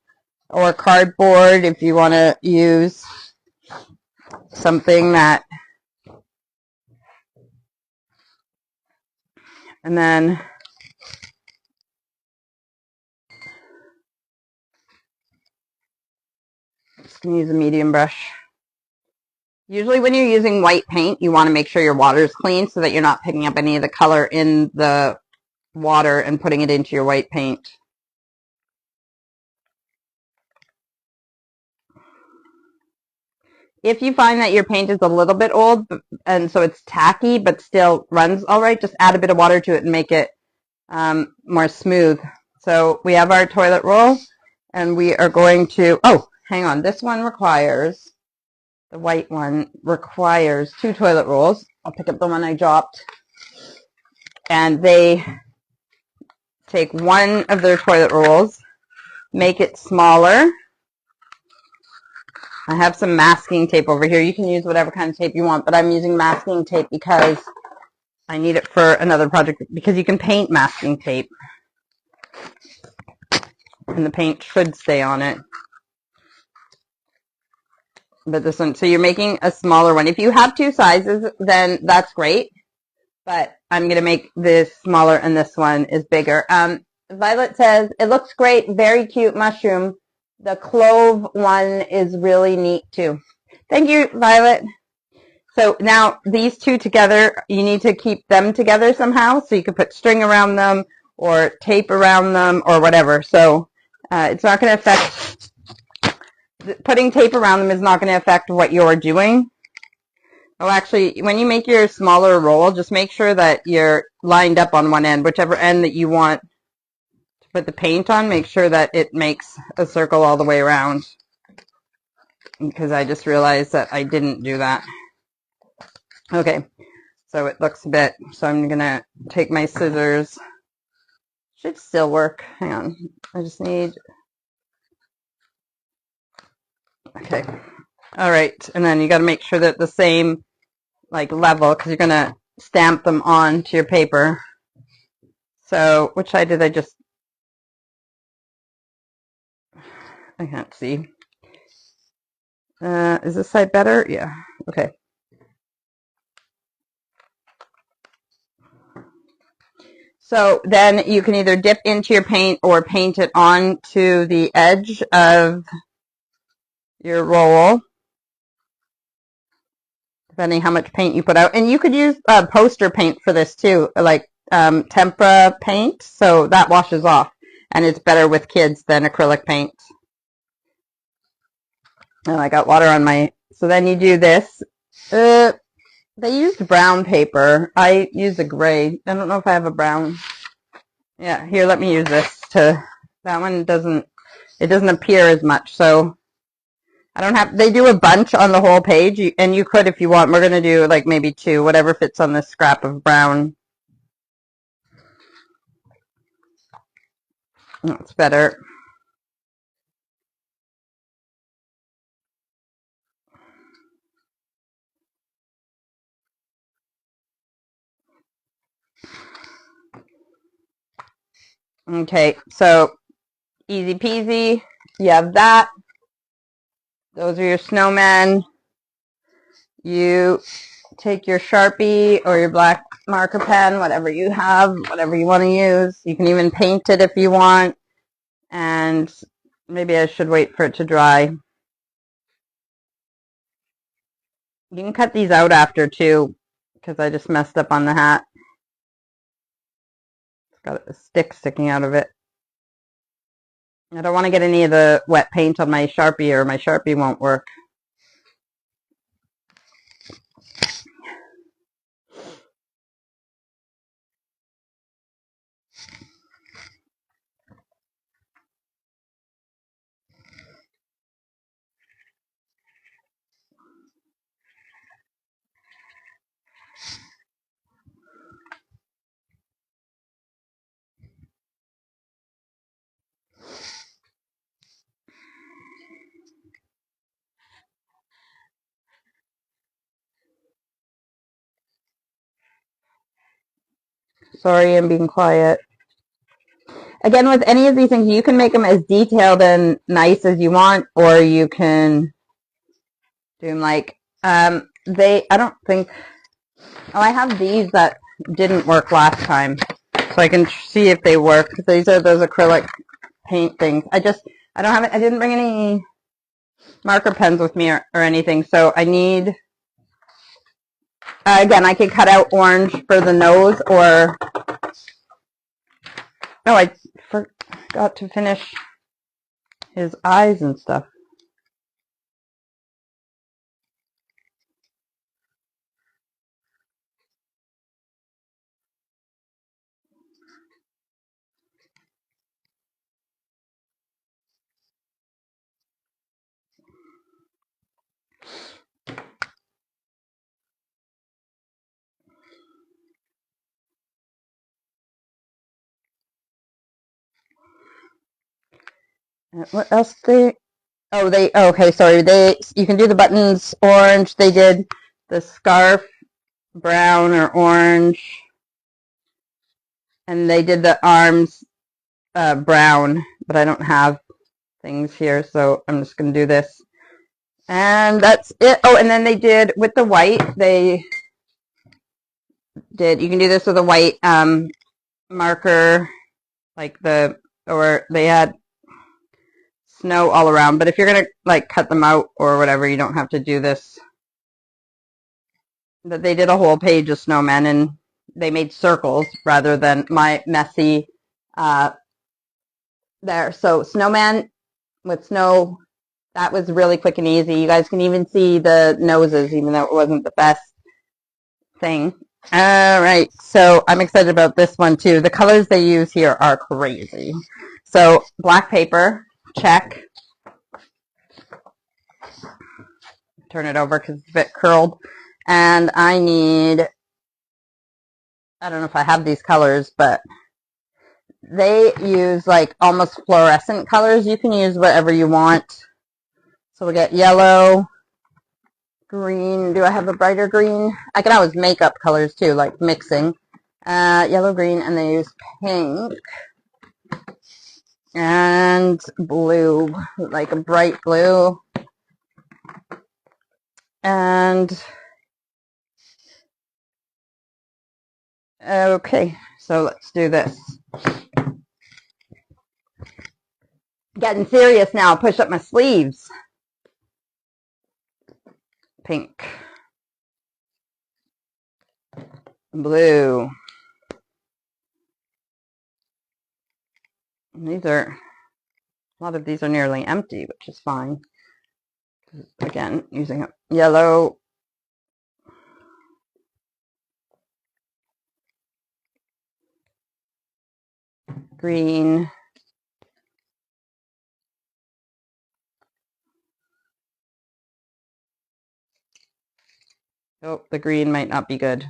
or cardboard if you want to use something that, and then I'm just going to use a medium brush. Usually when you're using white paint, you want to make sure your water is clean so that you're not picking up any of the color in the water and putting it into your white paint. If you find that your paint is a little bit old and so it's tacky but still runs all right, just add a bit of water to it and make it more smooth. So we have our toilet roll and we are going to, oh, hang on, this one requires, the white one requires 2 toilet rolls. I'll pick up the one I dropped. And they take one of their toilet rolls, make it smaller. I have some masking tape over here. You can use whatever kind of tape you want, but I'm using masking tape because I need it for another project, because you can paint masking tape and the paint should stay on it. But this one, so you're making a smaller one. If you have two sizes, then that's great. But I'm going to make this smaller and this one is bigger. Violet says, it looks great, very cute mushroom. The clove one is really neat too. Thank you, Violet. So now these two together, you need to keep them together somehow. So you could put string around them or tape around them or whatever. So it's not going to affect, putting tape around them is not going to affect what you're doing. Oh, actually, when you make your smaller roll, just make sure that you're lined up on one end, whichever end that you want to put the paint on. Make sure that it makes a circle all the way around, because I just realized that I didn't do that. Okay, so it looks a bit, so I'm going to take my scissors. Should still work. Hang on. I just need, okay. All right, and then you got to make sure that the same like level, because you're going to stamp them onto your paper. So which side did I just, I can't see. Is this side better? Yeah. Okay. So then you can either dip into your paint or paint it onto the edge of your roll, depending how much paint you put out. And you could use poster paint for this too, like tempera paint, so that washes off, and it's better with kids than acrylic paint. Oh, I got water on my, so then you do this. They used brown paper. I use a gray. I don't know if I have a brown. Yeah, here, let me use this to, that one doesn't, it doesn't appear as much, so I don't have, they do a bunch on the whole page, and you could if you want. We're going to do like maybe two, whatever fits on this scrap of brown. That's better. Okay, so easy peasy. You have that. Those are your snowmen. You take your Sharpie or your black marker pen, whatever you have, whatever you want to use. You can even paint it if you want. And maybe I should wait for it to dry. You can cut these out after too, because I just messed up on the hat. It's got a stick sticking out of it. I don't want to get any of the wet paint on my Sharpie, or my Sharpie won't work. Sorry, I'm being quiet. Again, with any of these things, you can make them as detailed and nice as you want, or you can do them like, I don't think, oh, I have these that didn't work last time, so I can see if they work. These are those acrylic paint things. I don't have it, I didn't bring any marker pens with me or anything, so I need, again, I could cut out orange for the nose, or, oh, I forgot to finish his eyes and stuff. What else okay, sorry, you can do the buttons orange. They did the scarf brown or orange, and they did the arms brown, but I don't have things here, so I'm just going to do this. And that's it. Oh, and then they did with the white, you can do this with a white marker, or they had snow all around, but if you're going to like cut them out or whatever, you don't have to do this. But they did a whole page of snowmen, and they made circles rather than my messy there. So snowman with snow, that was really quick and easy. You guys can even see the noses, even though it wasn't the best thing. All right, so I'm excited about this one too. The colors they use here are crazy. So black paper, check. Turn it over because it's a bit curled. And I don't know if I have these colors, but they use like almost fluorescent colors. You can use whatever you want. So we get yellow, green. Do I have a brighter green? I can always make up colors too, like mixing. Yellow, green, and they use pink and blue, like a bright blue. And okay, so let's do this. Getting serious now. Push up my sleeves. Pink. Blue. A lot of these are nearly empty, which is fine. Again, using yellow. Green. Oh, the green might not be good.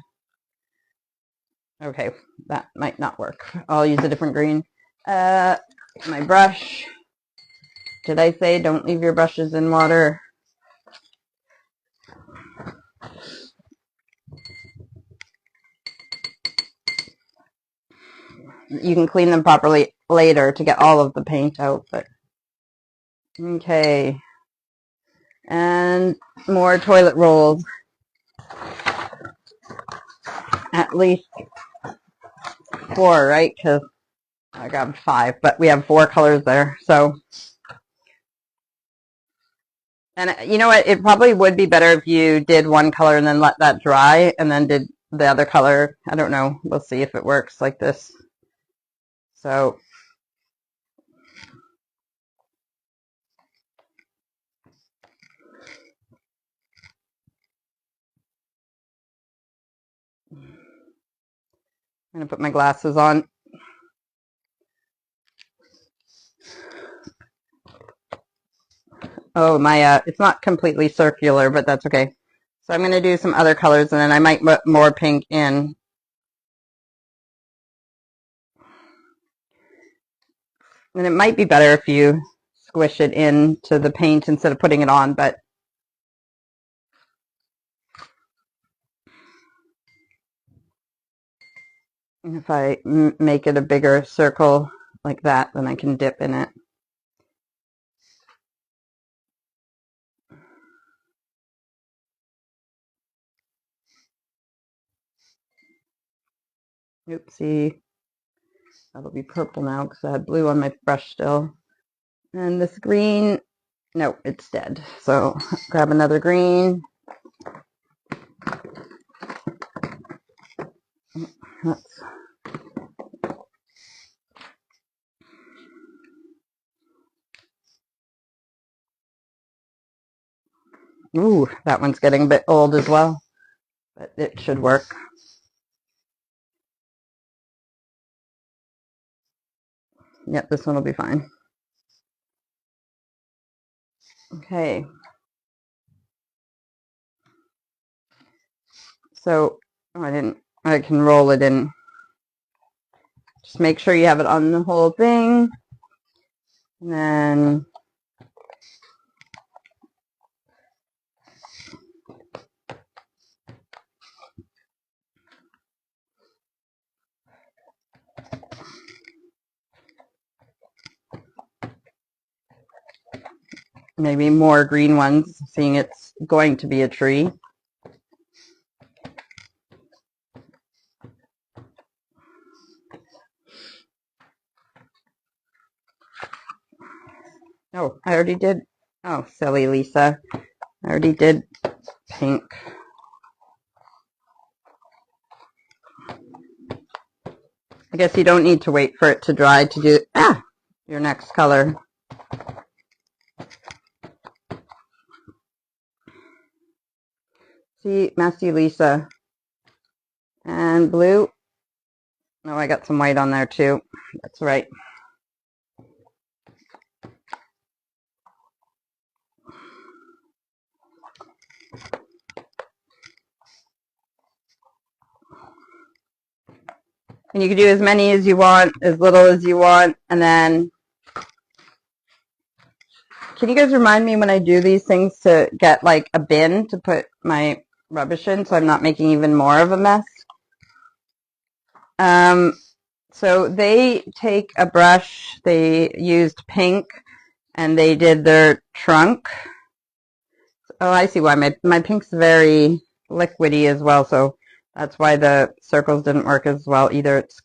Okay, that might not work. I'll use a different green. My brush. Did I say don't leave your brushes in water? You can clean them properly later to get all of the paint out, but okay. And more toilet rolls. At least 4, right? Because I grabbed 5, but we have 4 colors there. So, and you know what? It probably would be better if you did one color and then let that dry and then did the other color. I don't know. We'll see if it works like this. So, I'm going to put my glasses on. Oh, it's not completely circular, but that's okay. So I'm going to do some other colors, and then I might put more pink in. And it might be better if you squish it into the paint instead of putting it on, but if I make it a bigger circle like that, then I can dip in it. Oopsie. That'll be purple now because I had blue on my brush still. And this green, no, it's dead. So grab another green. That's ooh, that one's getting a bit old as well, but it should work. Yep, this one will be fine. Okay. So I can roll it in. Just make sure you have it on the whole thing. And then maybe more green ones, seeing it's going to be a tree. Oh, I already did. Oh, silly Lisa. I already did pink. I guess you don't need to wait for it to dry to do your next color. See, messy Lisa. And blue. Oh, I got some white on there too. That's right. And you can do as many as you want, as little as you want, and then can you guys remind me when I do these things to get like a bin to put my rubbish in so I'm not making even more of a mess? So they take a brush, they used pink, and they did their trunk. Oh, I see why. My pink's very liquidy as well, so that's why the circles didn't work as well either. It's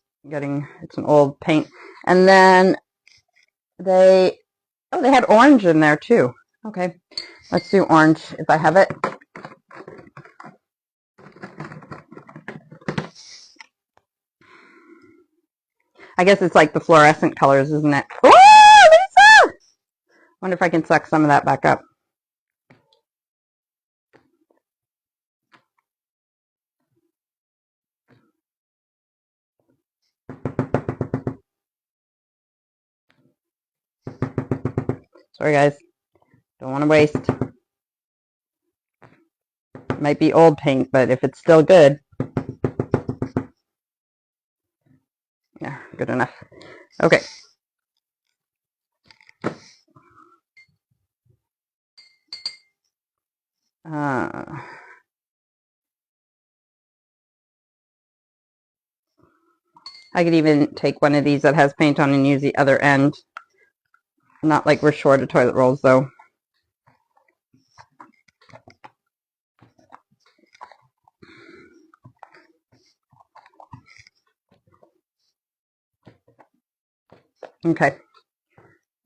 an old paint. And then they had orange in there too. Okay, let's do orange if I have it. I guess it's like the fluorescent colors, isn't it? Oh, Lisa! Wonder if I can suck some of that back up. Sorry, guys. Don't want to waste. It might be old paint, but if it's still good. Yeah, good enough. Okay. I could even take one of these that has paint on and use the other end. Not like we're short of toilet rolls, though. Okay.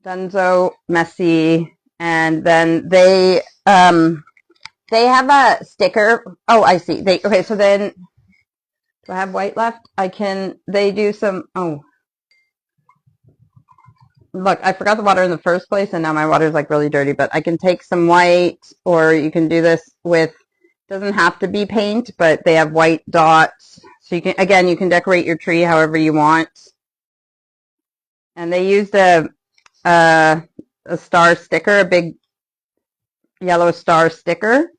Dunzo, messy, and then they have a sticker. Oh, I see. Okay, so then do I have white left? They do some, oh. Look, I forgot the water in the first place, and now my water is like really dirty, but I can take some white, or you can do this with, doesn't have to be paint, but they have white dots. So you can decorate your tree however you want. And they used a star sticker, a big yellow star sticker.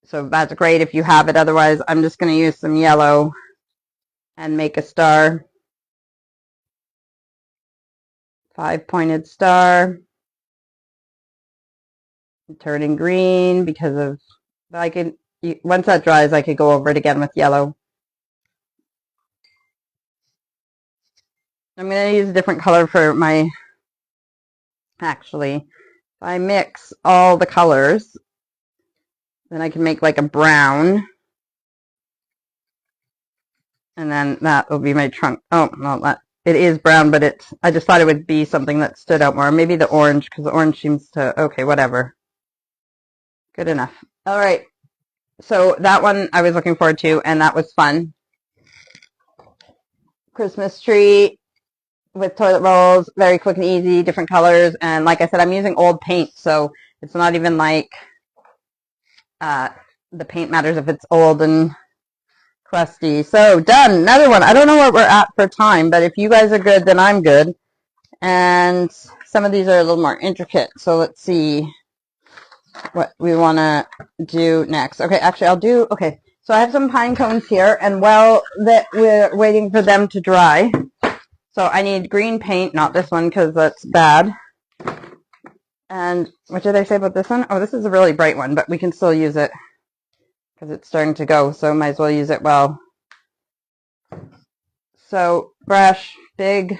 So that's great if you have it. Otherwise, I'm just going to use some yellow and make a star. 5-pointed star. Turning green because of, once that dries, I could go over it again with yellow. I'm going to use a different color for actually, if I mix all the colors, then I can make like a brown. And then that will be my trunk. Oh, no, it is brown, but I just thought it would be something that stood out more. Maybe the orange, because the orange seems to, okay, whatever. Good enough. All right. So that one I was looking forward to, and that was fun. Christmas tree with toilet rolls, very quick and easy, different colors. And like I said, I'm using old paint, so it's not even like the paint matters if it's old and crusty. So done. Another one. I don't know what we're at for time, but if you guys are good, then I'm good. And some of these are a little more intricate. So let's see what we want to do next. Okay, actually okay. So I have some pine cones here, and while that we're waiting for them to dry, So I need green paint, not this one because that's bad. And what did I say about this one? Oh, this is a really bright one, but we can still use it because it's starting to go, so might as well use it well. So brush, big.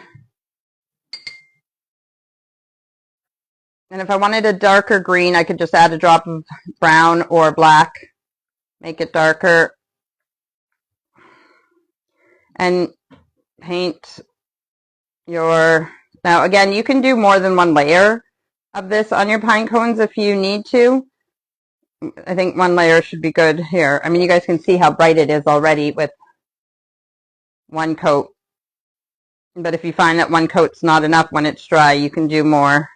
And if I wanted a darker green, I could just add a drop of brown or black, make it darker, and paint your... Now again, you can do more than one layer of this on your pine cones if you need to. I think one layer should be good here. I mean, you guys can see how bright it is already with one coat. But if you find that one coat's not enough when it's dry, you can do more.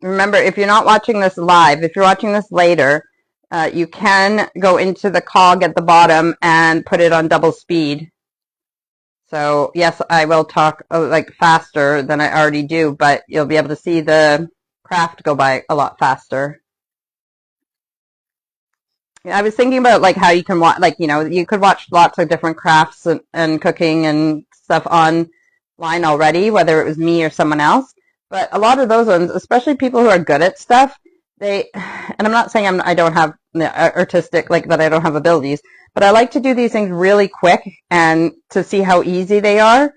Remember, if you're not watching this live, if you're watching this later, you can go into the cog at the bottom and put it on double speed. So yes, I will talk like faster than I already do, but you'll be able to see the craft go by a lot faster. I was thinking about like how you can watch, like, you know, you could watch lots of different crafts and cooking and stuff online already, whether it was me or someone else. But a lot of those ones, especially people who are good at stuff, and I'm not saying I don't have artistic, like that I don't have abilities, but I like to do these things really quick and to see how easy they are.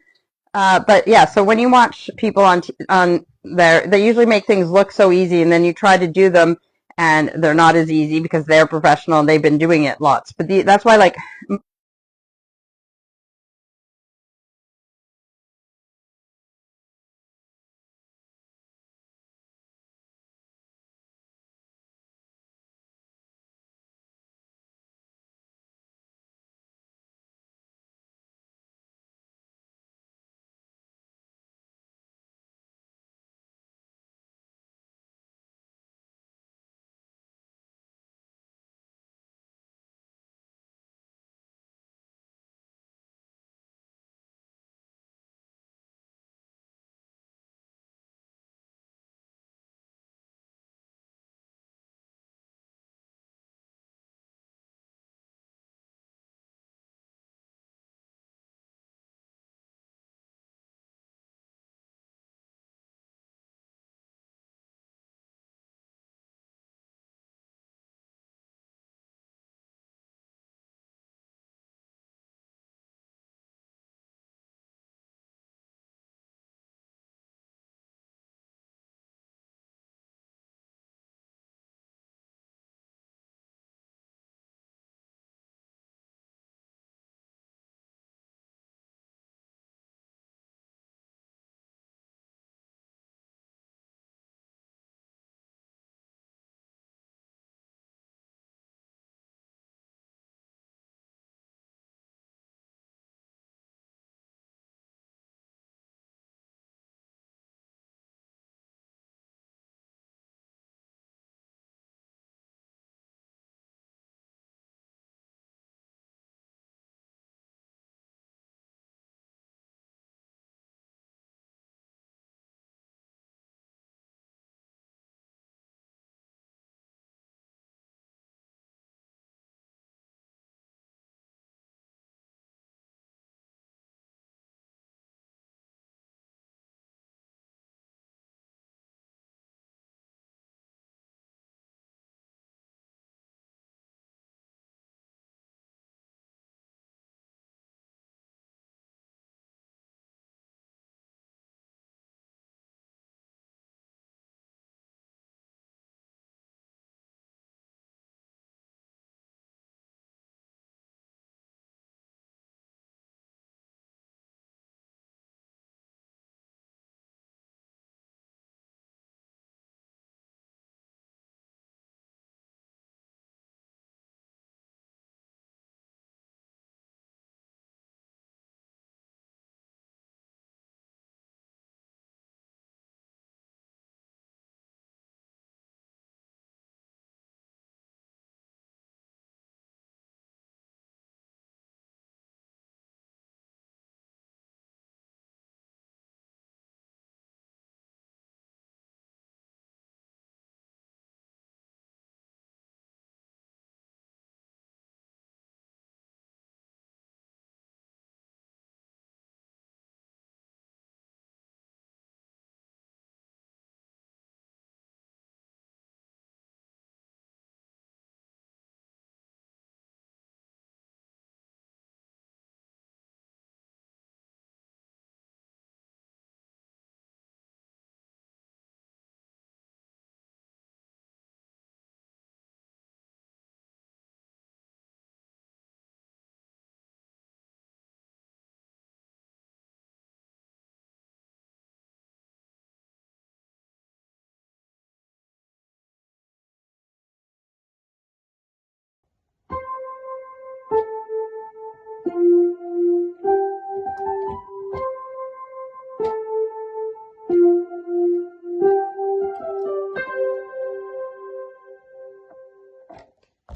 But yeah, so when you watch people on there, they usually make things look so easy, and then you try to do them and they're not as easy because they're professional and they've been doing it lots. But that's why, like,